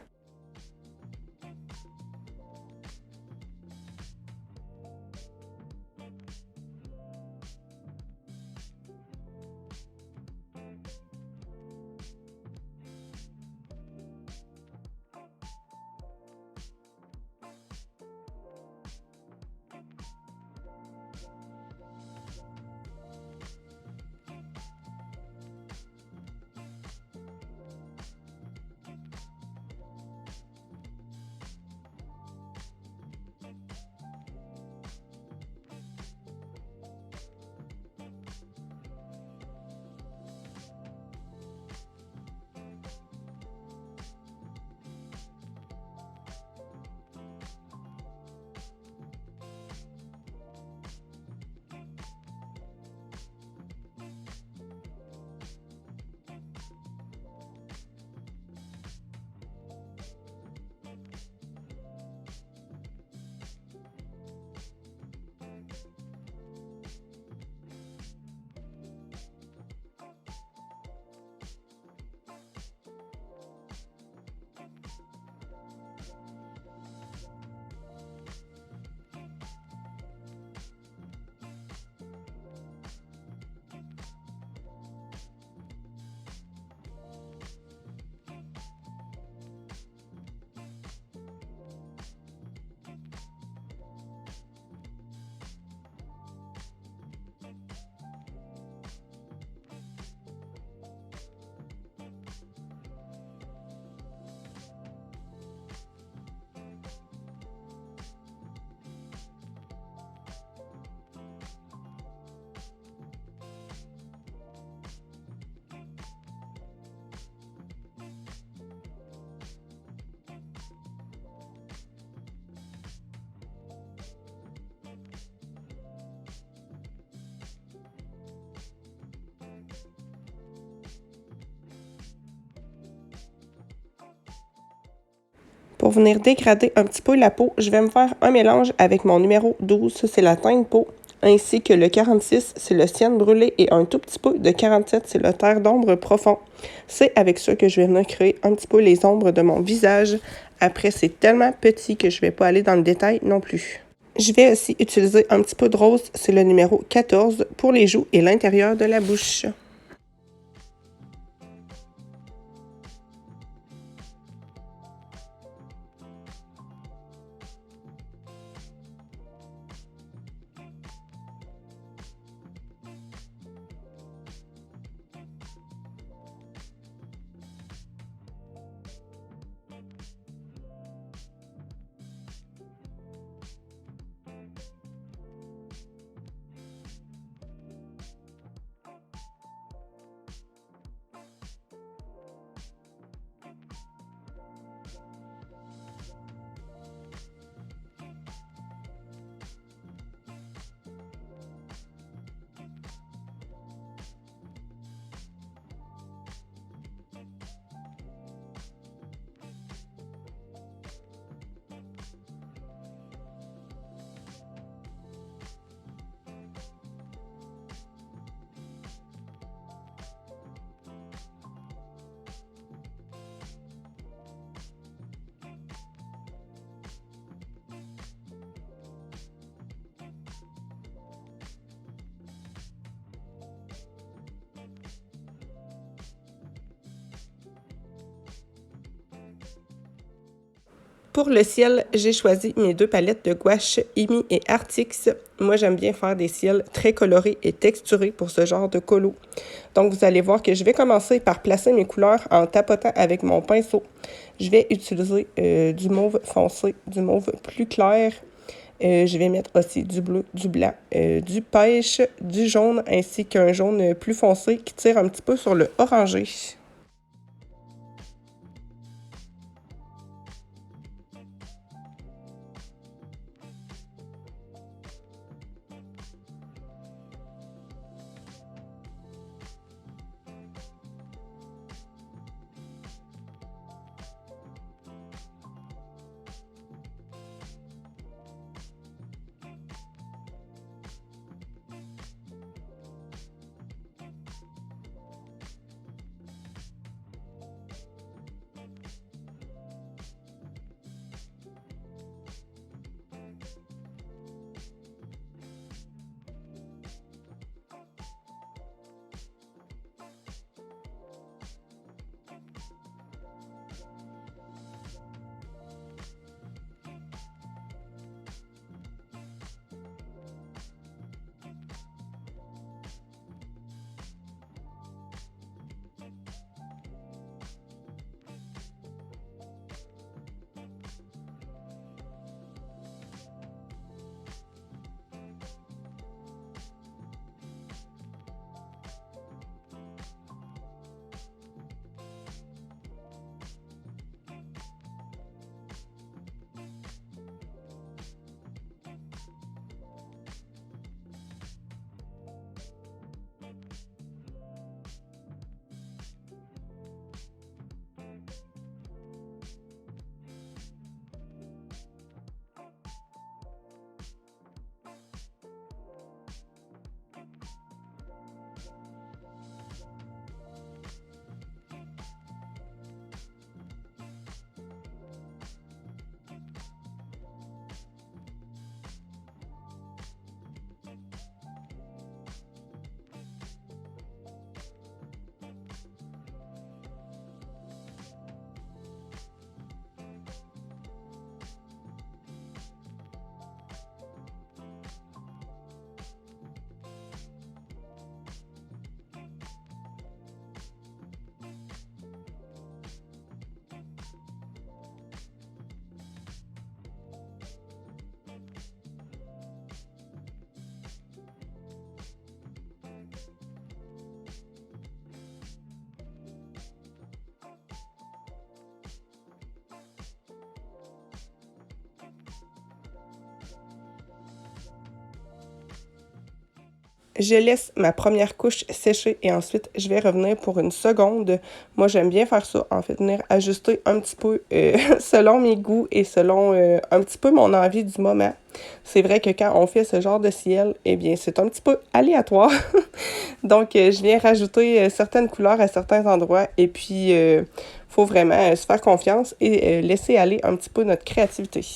Pour venir dégrader un petit peu la peau, je vais me faire un mélange avec mon numéro 12, ça c'est la teinte peau, ainsi que le 46, c'est le cyan brûlé, et un tout petit peu de 47, c'est le terre d'ombre profond. C'est avec ça que je vais venir créer un petit peu les ombres de mon visage. Après, c'est tellement petit que je ne vais pas aller dans le détail non plus. Je vais aussi utiliser un petit peu de rose, c'est le numéro 14, pour les joues et l'intérieur de la bouche. Pour le ciel, j'ai choisi mes 2 palettes de gouache Imi et Artix. Moi, j'aime bien faire des ciels très colorés et texturés pour ce genre de colo. Donc, vous allez voir que je vais commencer par placer mes couleurs en tapotant avec mon pinceau. Je vais utiliser du mauve foncé, du mauve plus clair. Je vais mettre aussi du bleu, du blanc, du pêche, du jaune ainsi qu'un jaune plus foncé qui tire un petit peu sur le orangé. Je laisse ma première couche sécher et ensuite je vais revenir pour une seconde. Moi, j'aime bien faire ça, en fait, venir ajuster un petit peu selon mes goûts et selon un petit peu mon envie du moment. C'est vrai que quand on fait ce genre de ciel, eh bien, c'est un petit peu aléatoire. Donc, je viens rajouter certaines couleurs à certains endroits et puis, faut vraiment se faire confiance et laisser aller un petit peu notre créativité.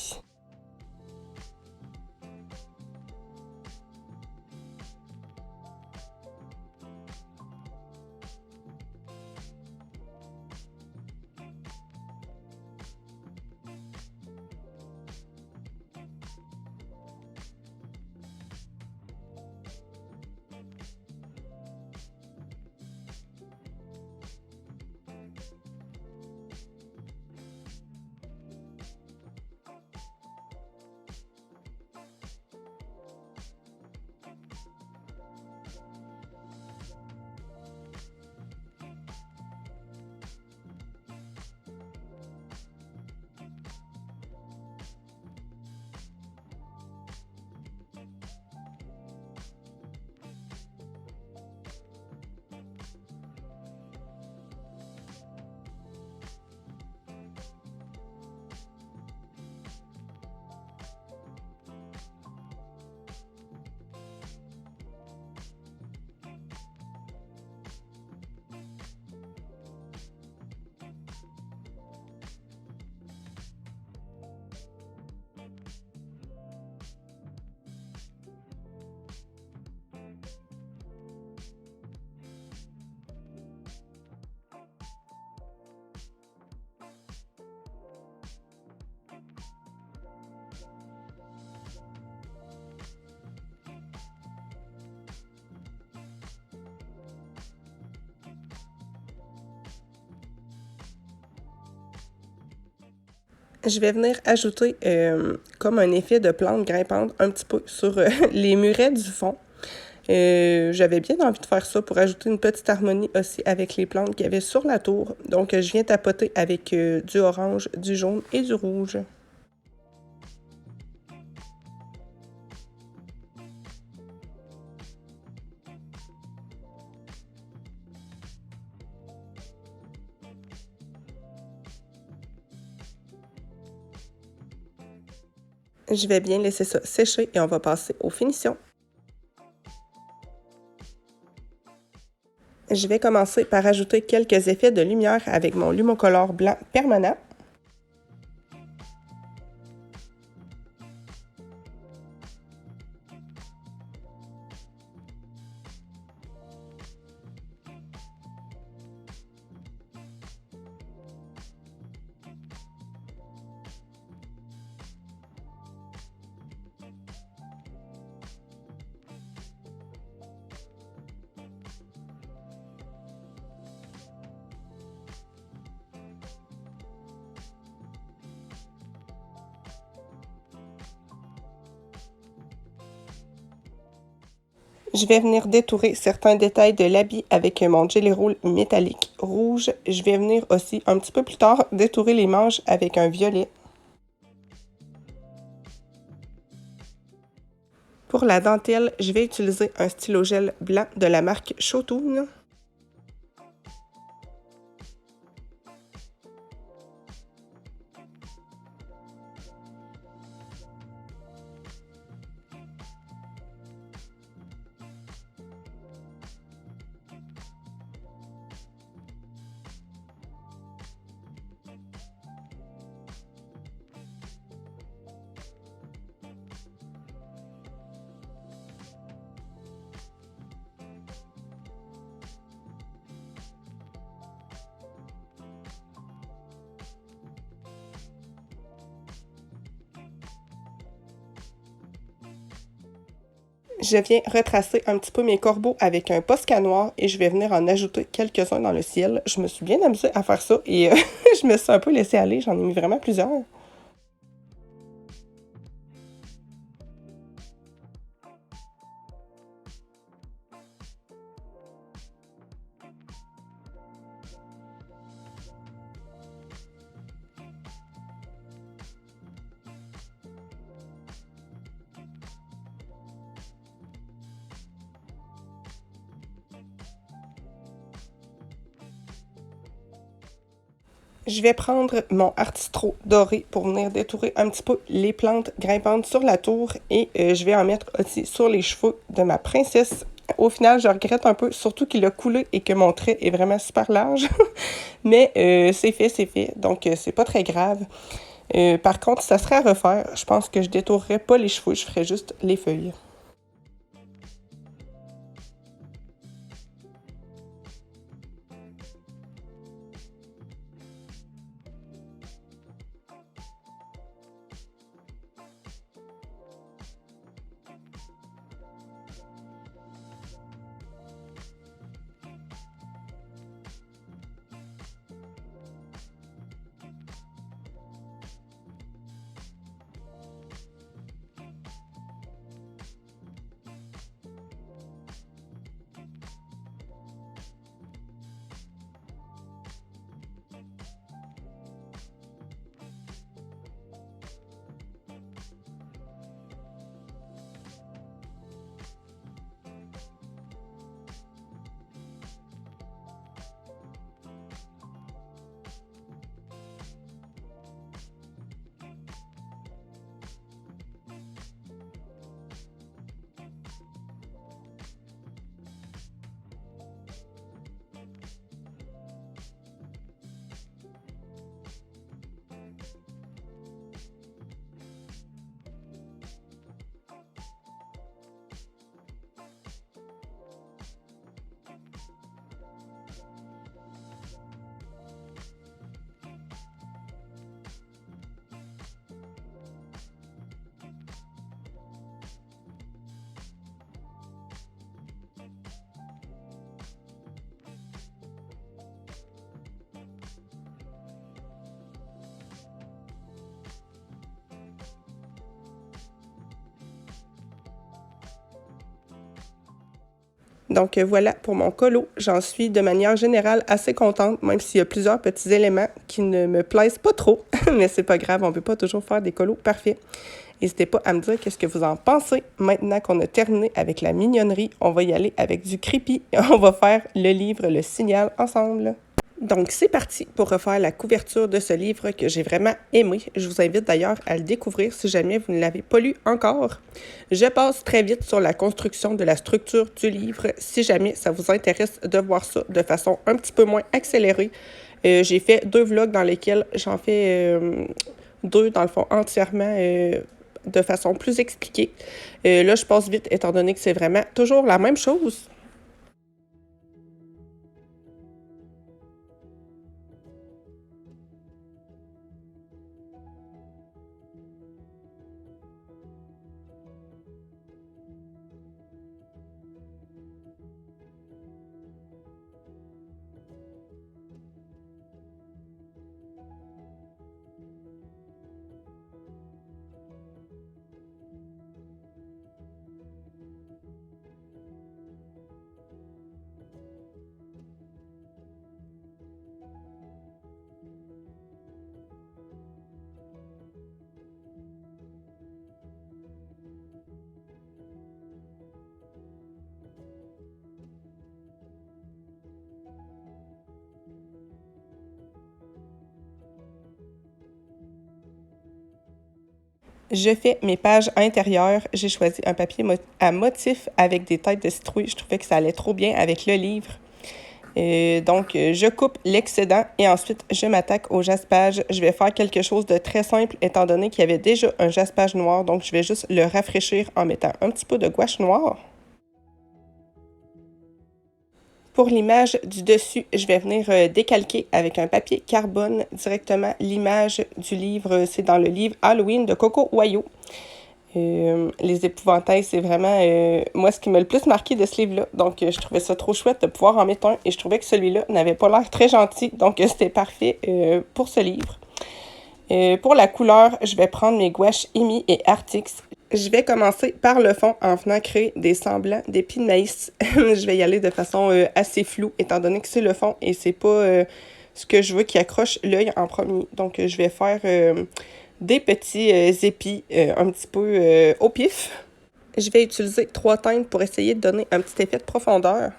Je vais venir ajouter comme un effet de plante grimpante un petit peu sur les murets du fond. J'avais bien envie de faire ça pour ajouter une petite harmonie aussi avec les plantes qu'il y avait sur la tour. Donc, je viens tapoter avec du orange, du jaune et du rouge. Je vais bien laisser ça sécher et on va passer aux finitions. Je vais commencer par ajouter quelques effets de lumière avec mon Lumocolor blanc permanent. Je vais venir détourer certains détails de l'habit avec mon Jelly Roll métallique rouge. Je vais venir aussi un petit peu plus tard détourer les manches avec un violet. Pour la dentelle, je vais utiliser un stylo gel blanc de la marque Shotoon. Je viens retracer un petit peu mes corbeaux avec un Posca noir et je vais venir en ajouter quelques-uns dans le ciel. Je me suis bien amusée à faire ça et je me suis un peu laissée aller. J'en ai mis vraiment plusieurs. Je vais prendre mon Artistro doré pour venir détourer un petit peu les plantes grimpantes sur la tour et je vais en mettre aussi sur les cheveux de ma princesse. Au final, je regrette un peu, surtout qu'il a coulé et que mon trait est vraiment super large. Mais c'est fait. Donc, c'est pas très grave. Par contre, ça serait à refaire. Je pense que je détourerais pas les cheveux, je ferais juste les feuilles. Donc voilà pour mon colo. J'en suis de manière générale assez contente, même s'il y a plusieurs petits éléments qui ne me plaisent pas trop. Mais c'est pas grave, on ne peut pas toujours faire des colos parfaits. N'hésitez pas à me dire qu'est-ce que vous en pensez. Maintenant qu'on a terminé avec la mignonnerie, on va y aller avec du creepy et on va faire le livre Le Signal ensemble. Donc, c'est parti pour refaire la couverture de ce livre que j'ai vraiment aimé. Je vous invite d'ailleurs à le découvrir si jamais vous ne l'avez pas lu encore. Je passe très vite sur la construction de la structure du livre. Si jamais ça vous intéresse de voir ça de façon un petit peu moins accélérée, j'ai fait 2 vlogs dans lesquels j'en fais 2, dans le fond, entièrement de façon plus expliquée. Là, je passe vite étant donné que c'est vraiment toujours la même chose. Je fais mes pages intérieures. J'ai choisi un papier à motif avec des têtes de citrouille. Je trouvais que ça allait trop bien avec le livre. Donc, je coupe l'excédent et ensuite, je m'attaque au jaspage. Je vais faire quelque chose de très simple étant donné qu'il y avait déjà un jaspage noir. Donc, je vais juste le rafraîchir en mettant un petit peu de gouache noire. Pour l'image du dessus, je vais venir décalquer avec un papier carbone directement l'image du livre. C'est dans le livre Halloween de Coco Wayau. Les épouvantails, c'est vraiment moi ce qui m'a le plus marqué de ce livre-là. Donc, je trouvais ça trop chouette de pouvoir en mettre un et je trouvais que celui-là n'avait pas l'air très gentil. Donc, c'était parfait pour ce livre. Pour la couleur, je vais prendre mes gouaches Imi et Artix. Je vais commencer par le fond en venant créer des semblants d'épis de maïs. Je vais y aller de façon assez floue étant donné que c'est le fond et c'est pas ce que je veux qui accroche l'œil en premier. Donc, je vais faire des petits épis un petit peu au pif. Je vais utiliser 3 teintes pour essayer de donner un petit effet de profondeur.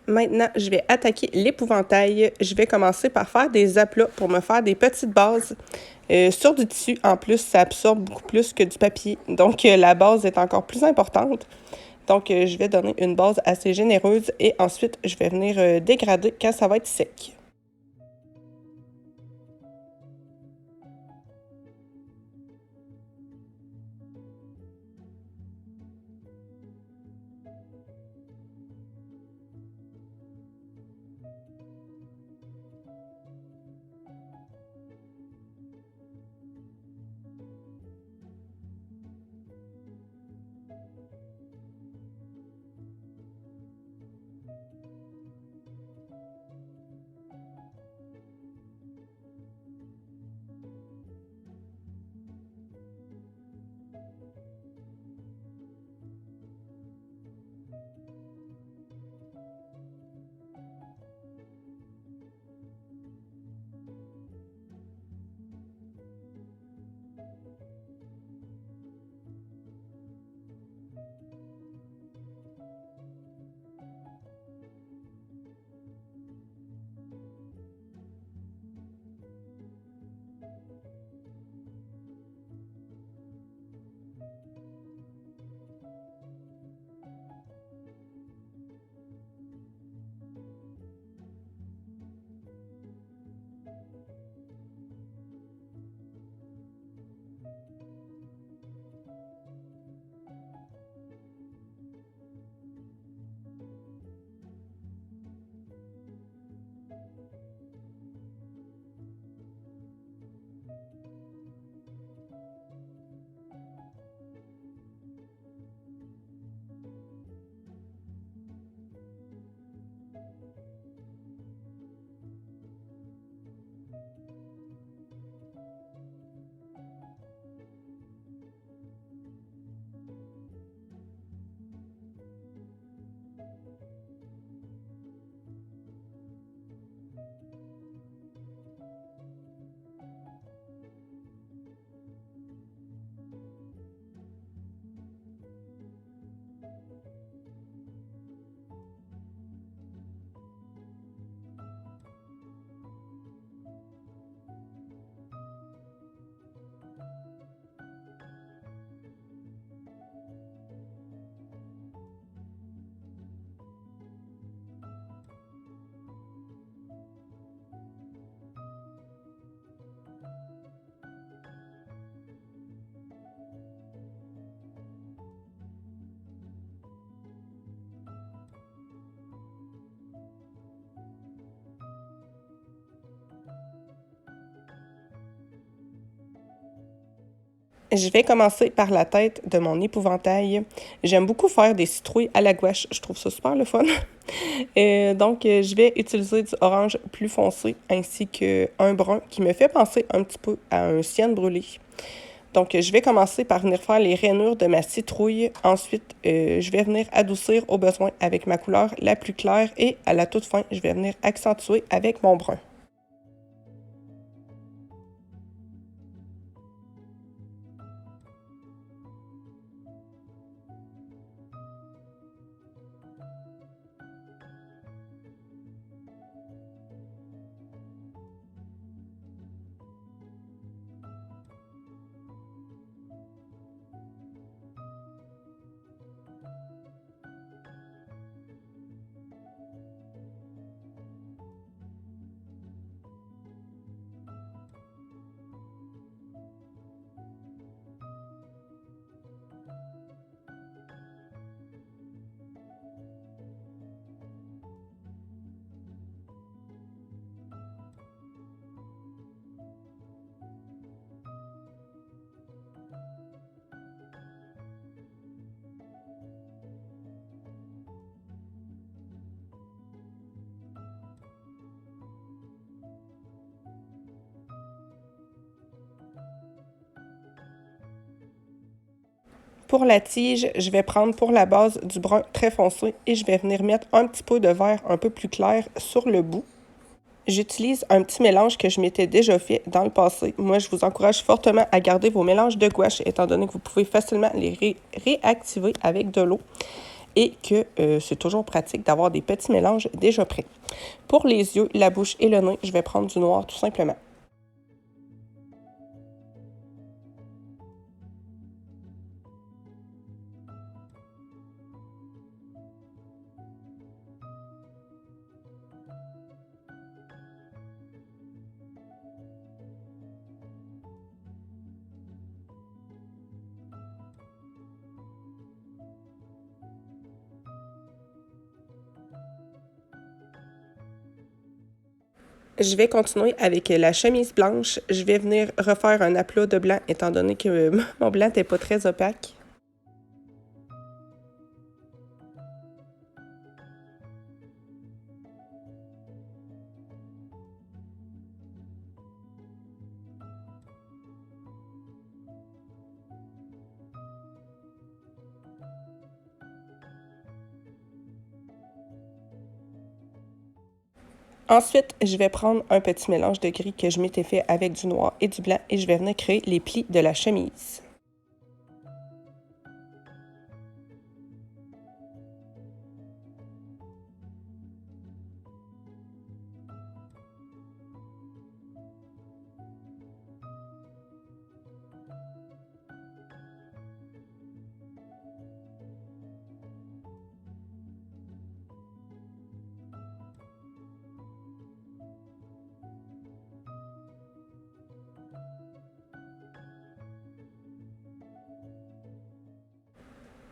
Maintenant, je vais attaquer l'épouvantail. Je vais commencer par faire des aplats pour me faire des petites bases. Sur du tissu, en plus, ça absorbe beaucoup plus que du papier. Donc, la base est encore plus importante. Donc, je vais donner une base assez généreuse et ensuite, je vais venir dégrader quand ça va être sec. Je vais commencer par la tête de mon épouvantail. J'aime beaucoup faire des citrouilles à la gouache. Je trouve ça super le fun. Donc, je vais utiliser du orange plus foncé ainsi qu'un brun qui me fait penser un petit peu à un cyan brûlé. Donc, je vais commencer par venir faire les rainures de ma citrouille. Ensuite, je vais venir adoucir au besoin avec ma couleur la plus claire et à la toute fin, je vais venir accentuer avec mon brun. Pour la tige, je vais prendre pour la base du brun très foncé et je vais venir mettre un petit peu de vert un peu plus clair sur le bout. J'utilise un petit mélange que je m'étais déjà fait dans le passé. Moi, je vous encourage fortement à garder vos mélanges de gouache étant donné que vous pouvez facilement les réactiver avec de l'eau. et que c'est toujours pratique d'avoir des petits mélanges déjà prêts. Pour les yeux, la bouche et le nez, je vais prendre du noir tout simplement. Je vais continuer avec la chemise blanche. Je vais venir refaire un aplat de blanc étant donné que mon blanc n'était pas très opaque. Ensuite, je vais prendre un petit mélange de gris que je m'étais fait avec du noir et du blanc et je vais venir créer les plis de la chemise.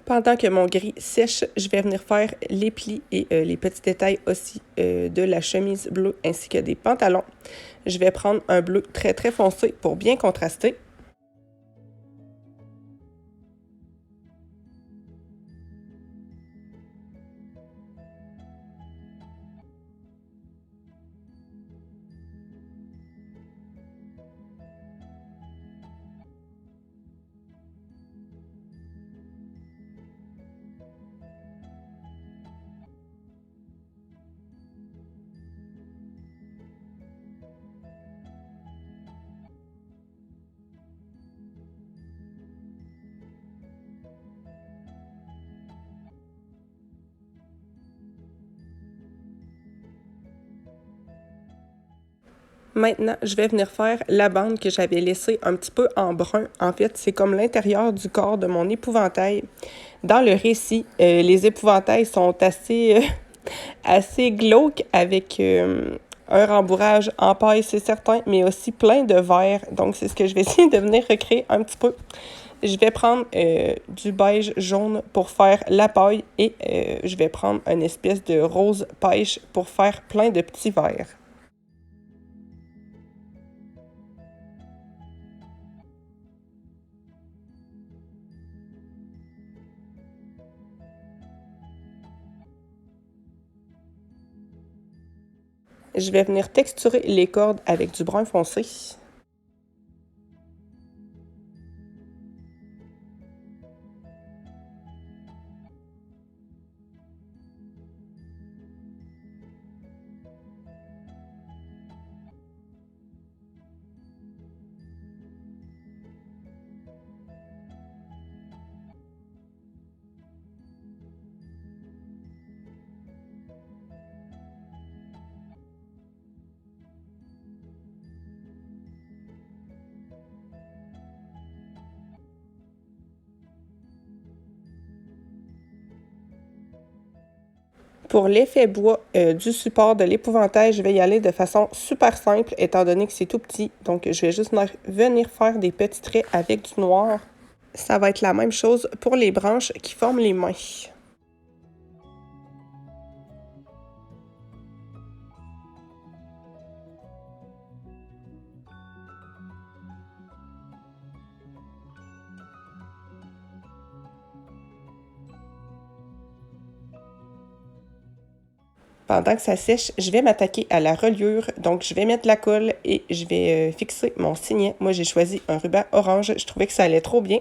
Pendant que mon gris sèche, je vais venir faire les plis et les petits détails aussi de la chemise bleue ainsi que des pantalons. Je vais prendre un bleu très très foncé pour bien contraster. Maintenant, je vais venir faire la bande que j'avais laissée un petit peu en brun. En fait, c'est comme l'intérieur du corps de mon épouvantail. Dans le récit, les épouvantails sont assez glauques avec un rembourrage en paille, c'est certain, mais aussi plein de verre. Donc, c'est ce que je vais essayer de venir recréer un petit peu. Je vais prendre du beige jaune pour faire la paille et je vais prendre une espèce de rose pêche pour faire plein de petits verres. Je vais venir texturer les cordes avec du brun foncé. Pour l'effet bois du support de l'épouvantail, je vais y aller de façon super simple étant donné que c'est tout petit. Donc, je vais juste venir faire des petits traits avec du noir. Ça va être la même chose pour les branches qui forment les mains. Pendant que ça sèche, je vais m'attaquer à la reliure. Donc, je vais mettre la colle et je vais fixer mon signet. Moi, j'ai choisi un ruban orange. Je trouvais que ça allait trop bien.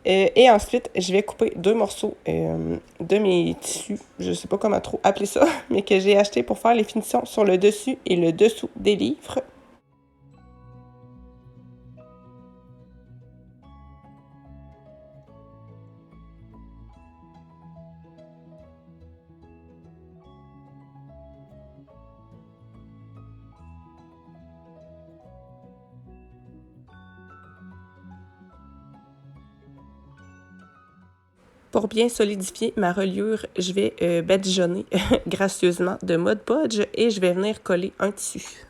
Et ensuite, je vais couper 2 morceaux de mes tissus. Je ne sais pas comment trop appeler ça, mais que j'ai acheté pour faire les finitions sur le dessus et le dessous des livres. Pour bien solidifier ma reliure, je vais badigeonner gracieusement de Mod Podge et je vais venir coller un tissu.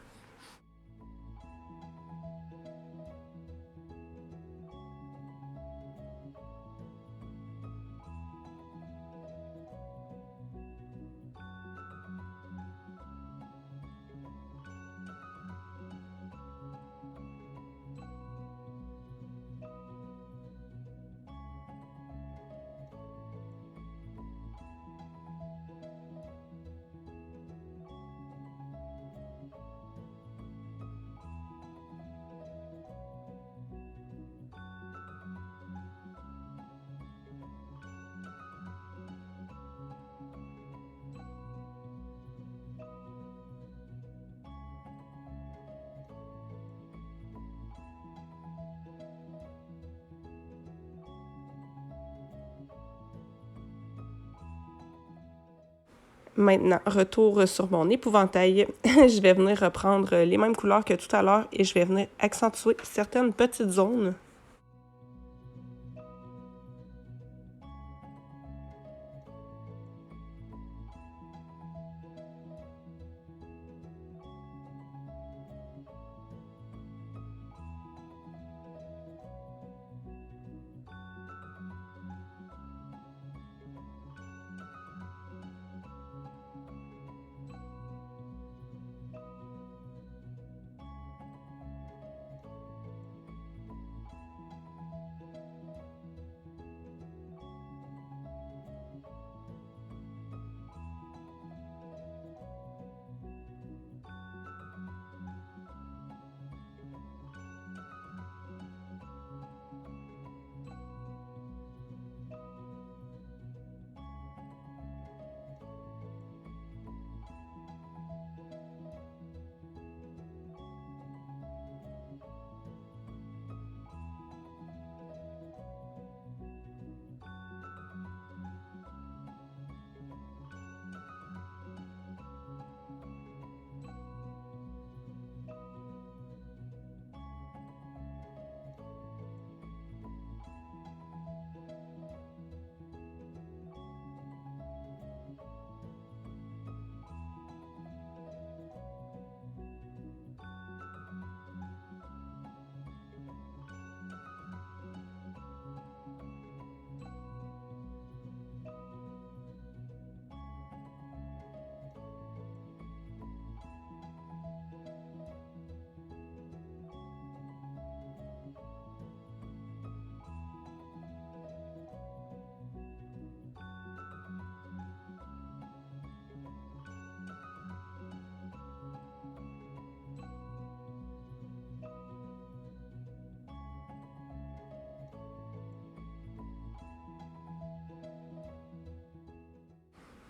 Maintenant, retour sur mon épouvantail. Je vais venir reprendre les mêmes couleurs que tout à l'heure et je vais venir accentuer certaines petites zones.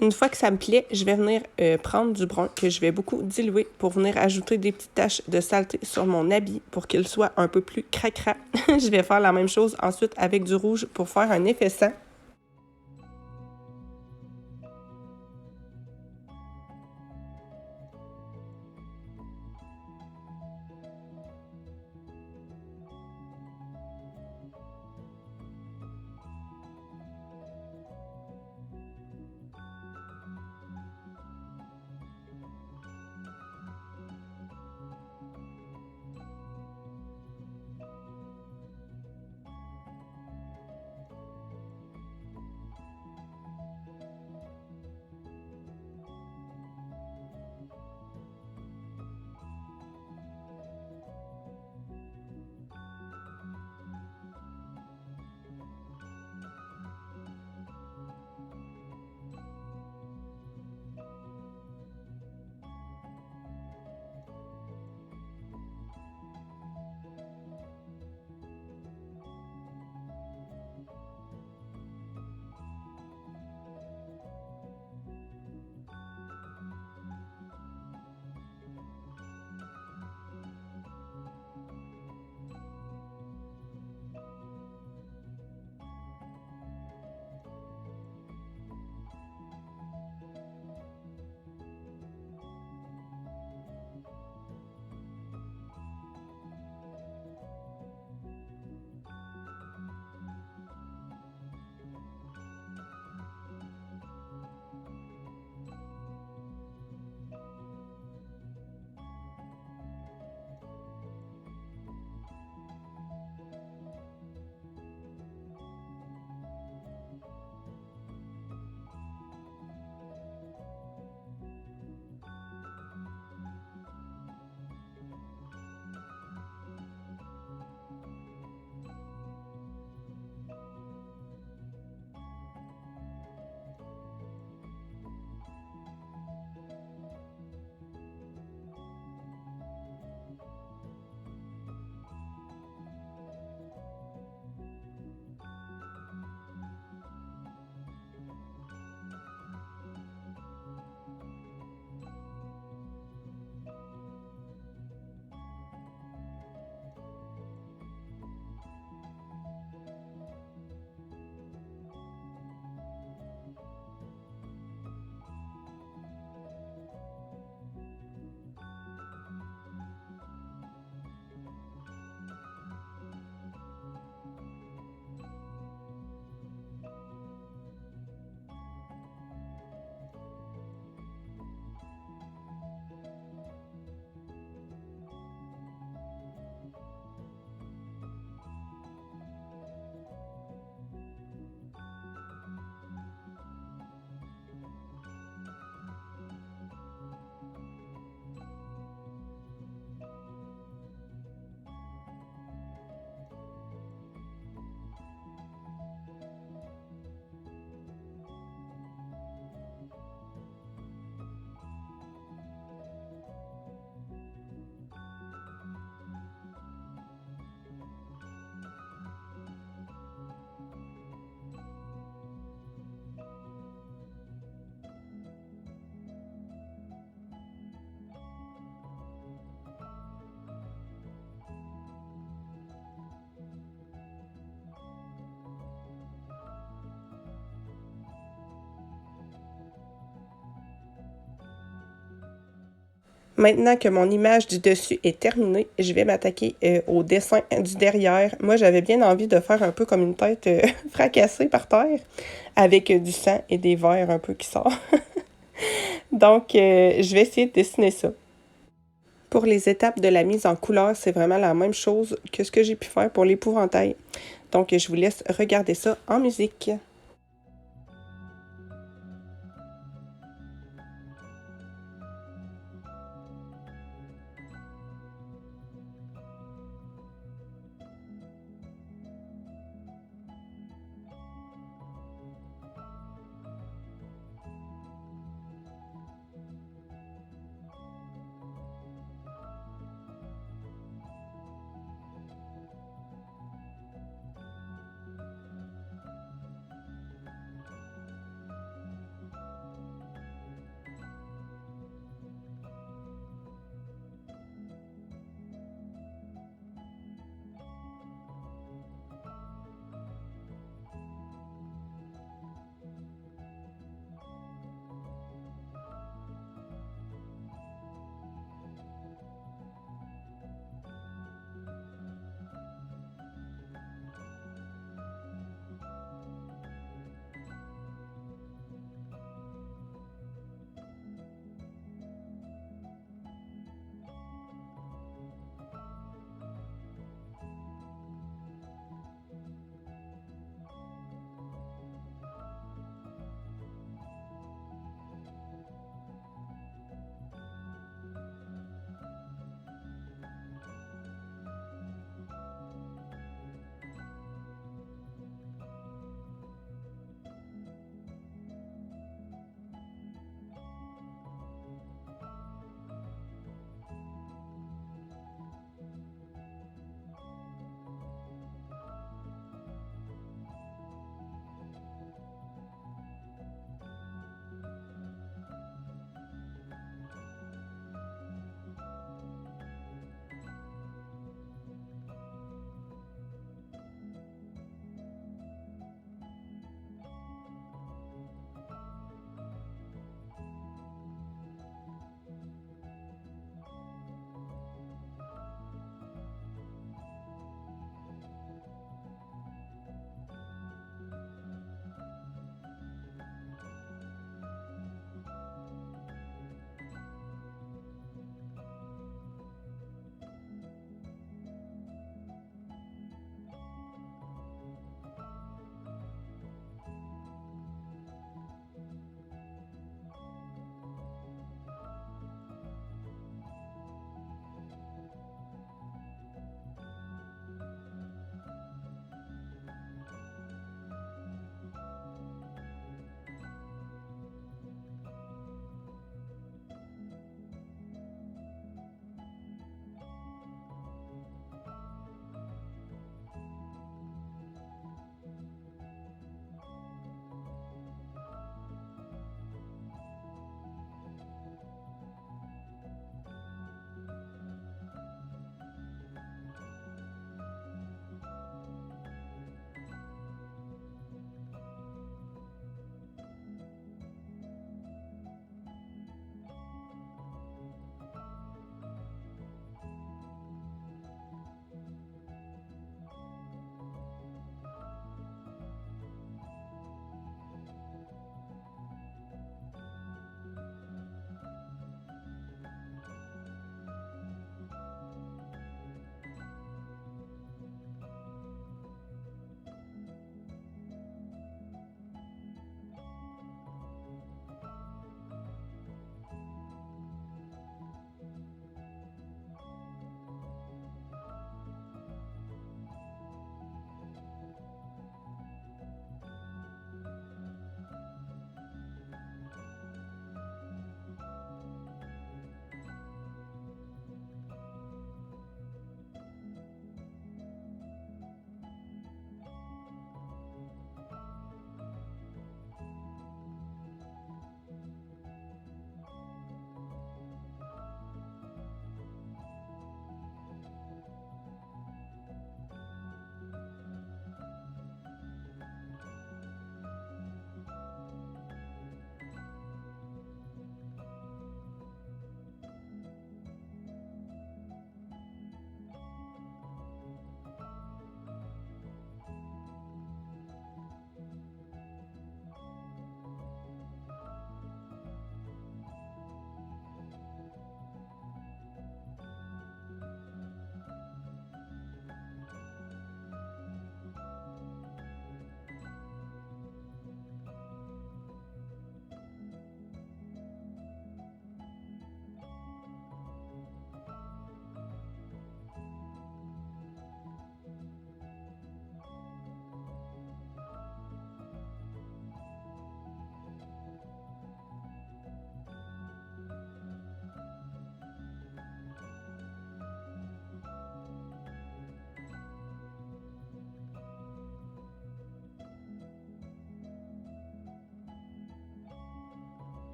Une fois que ça me plaît, je vais venir prendre du brun que je vais beaucoup diluer pour venir ajouter des petites taches de saleté sur mon habit pour qu'il soit un peu plus cracra. Je vais faire la même chose ensuite avec du rouge pour faire un effet sang. Maintenant que mon image du dessus est terminée, je vais m'attaquer au dessin du derrière. Moi, j'avais bien envie de faire un peu comme une tête fracassée par terre, avec du sang et des verres un peu qui sortent. Donc, je vais essayer de dessiner ça. Pour les étapes de la mise en couleur, c'est vraiment la même chose que ce que j'ai pu faire pour l'épouvantail. Donc, je vous laisse regarder ça en musique.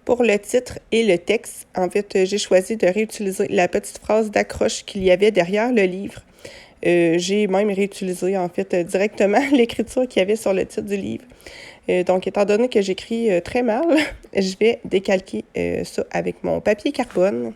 Pour le titre et le texte, en fait, j'ai choisi de réutiliser la petite phrase d'accroche qu'il y avait derrière le livre. J'ai même réutilisé, en fait, directement l'écriture qu'il y avait sur le titre du livre. Donc, étant donné que j'écris très mal, je vais décalquer ça avec mon papier carbone.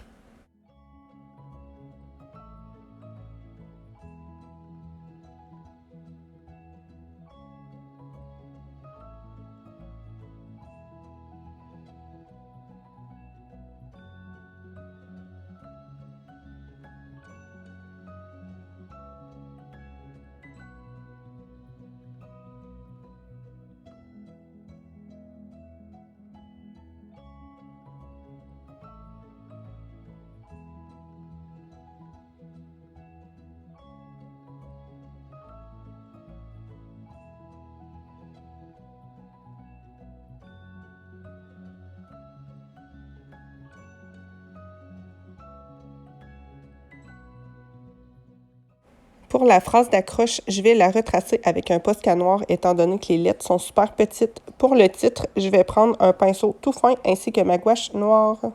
Pour la phrase d'accroche, je vais la retracer avec un Posca noir étant donné que les lettres sont super petites. Pour le titre, je vais prendre un pinceau tout fin ainsi que ma gouache noire.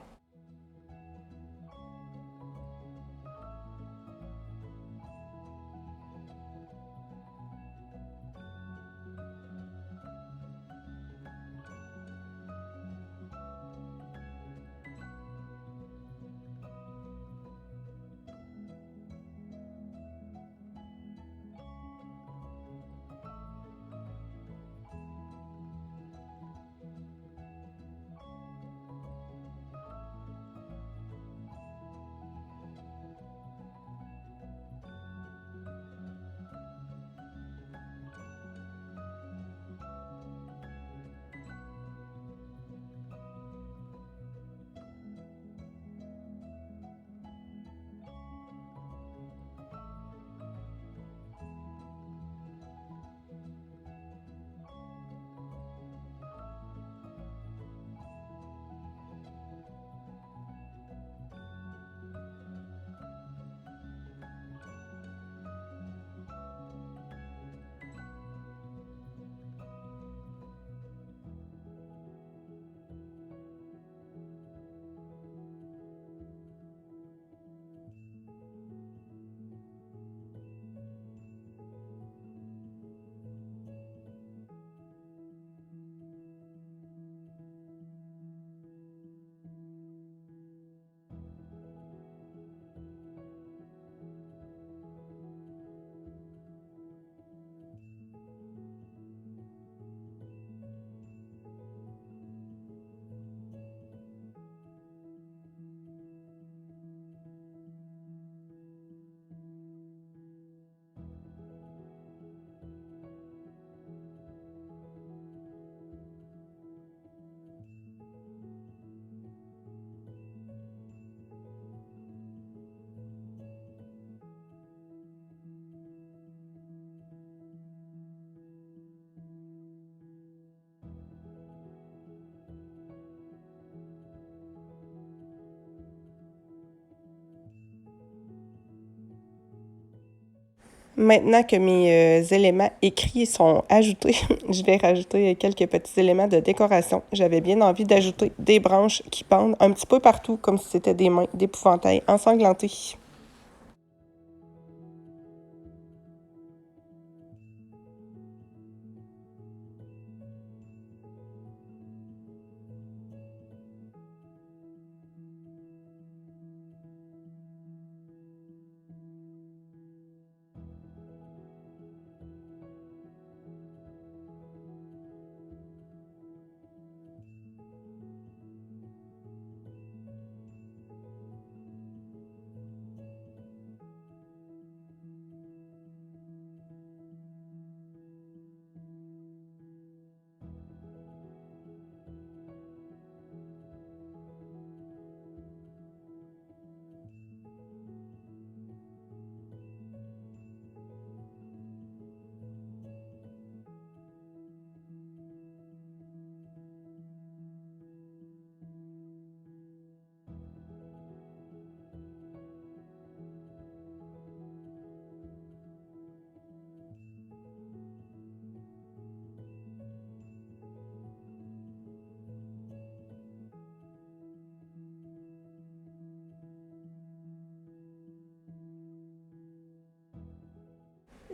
Maintenant que mes éléments écrits sont ajoutés, je vais rajouter quelques petits éléments de décoration. J'avais bien envie d'ajouter des branches qui pendent un petit peu partout, comme si c'était des mains d'épouvantail ensanglantées.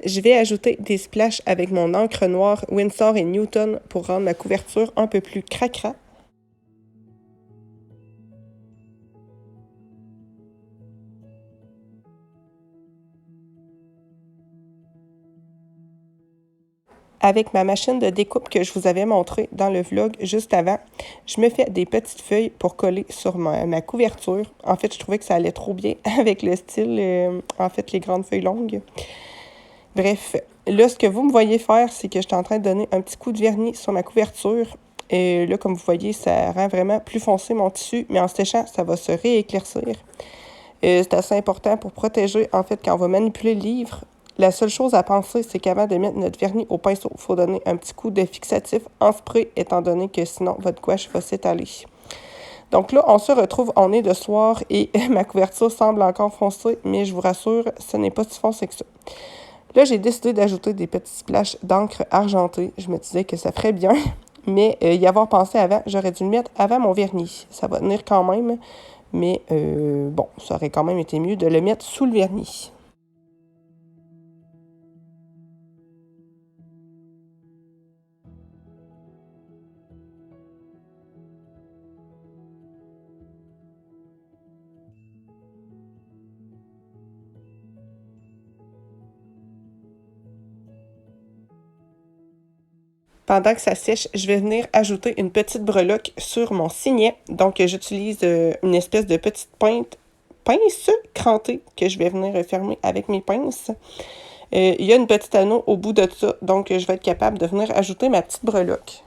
Je vais ajouter des splashes avec mon encre noire Winsor et Newton pour rendre ma couverture un peu plus cracra. Avec ma machine de découpe que je vous avais montré dans le vlog juste avant, je me fais des petites feuilles pour coller sur ma couverture. En fait, je trouvais que ça allait trop bien avec le style, les grandes feuilles longues. Bref, là, ce que vous me voyez faire, c'est que je suis en train de donner un petit coup de vernis sur ma couverture. Et là, comme vous voyez, ça rend vraiment plus foncé mon tissu, mais en séchant, ça va se rééclaircir. C'est assez important pour protéger, en fait, quand on va manipuler le livre. La seule chose à penser, c'est qu'avant de mettre notre vernis au pinceau, il faut donner un petit coup de fixatif en spray, étant donné que sinon, votre gouache va s'étaler. Donc là, on se retrouve, on est de soir et ma couverture semble encore foncée, mais je vous rassure, ce n'est pas si foncé que ça. Là, j'ai décidé d'ajouter des petits splashes d'encre argentée. Je me disais que ça ferait bien, mais y avoir pensé avant, j'aurais dû le mettre avant mon vernis. Ça va tenir quand même, mais bon, ça aurait quand même été mieux de le mettre sous le vernis. Pendant que ça sèche, je vais venir ajouter une petite breloque sur mon signet. Donc, j'utilise une espèce de petite pince crantée que je vais venir fermer avec mes pinces. Il y a une petite anneau au bout de ça, donc je vais être capable de venir ajouter ma petite breloque.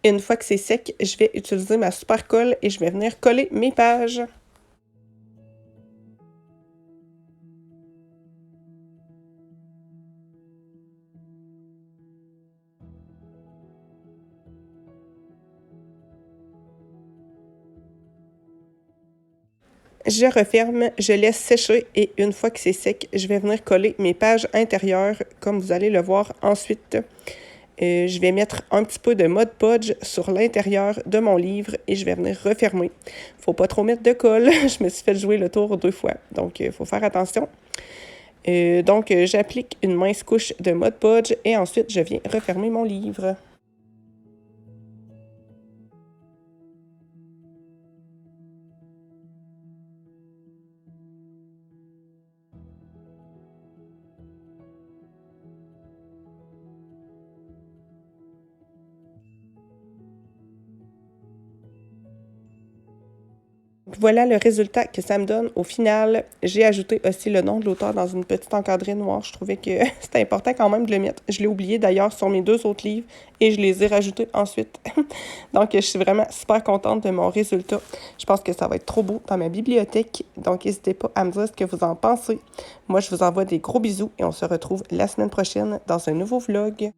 Une fois que c'est sec, je vais utiliser ma super colle et je vais venir coller mes pages. Je referme, je laisse sécher et une fois que c'est sec, je vais venir coller mes pages intérieures comme vous allez le voir ensuite. Je vais mettre un petit peu de Mod Podge sur l'intérieur de mon livre et je vais venir refermer. Faut pas trop mettre de colle, je me suis fait jouer le tour 2 fois, donc il faut faire attention. Donc j'applique une mince couche de Mod Podge et ensuite je viens refermer mon livre. Voilà le résultat que ça me donne. Au final, j'ai ajouté aussi le nom de l'auteur dans une petite encadrée noire. Je trouvais que c'était important quand même de le mettre. Je l'ai oublié d'ailleurs sur mes 2 autres livres et je les ai rajoutés ensuite. Donc, je suis vraiment super contente de mon résultat. Je pense que ça va être trop beau dans ma bibliothèque. Donc, n'hésitez pas à me dire ce que vous en pensez. Moi, je vous envoie des gros bisous et on se retrouve la semaine prochaine dans un nouveau vlog.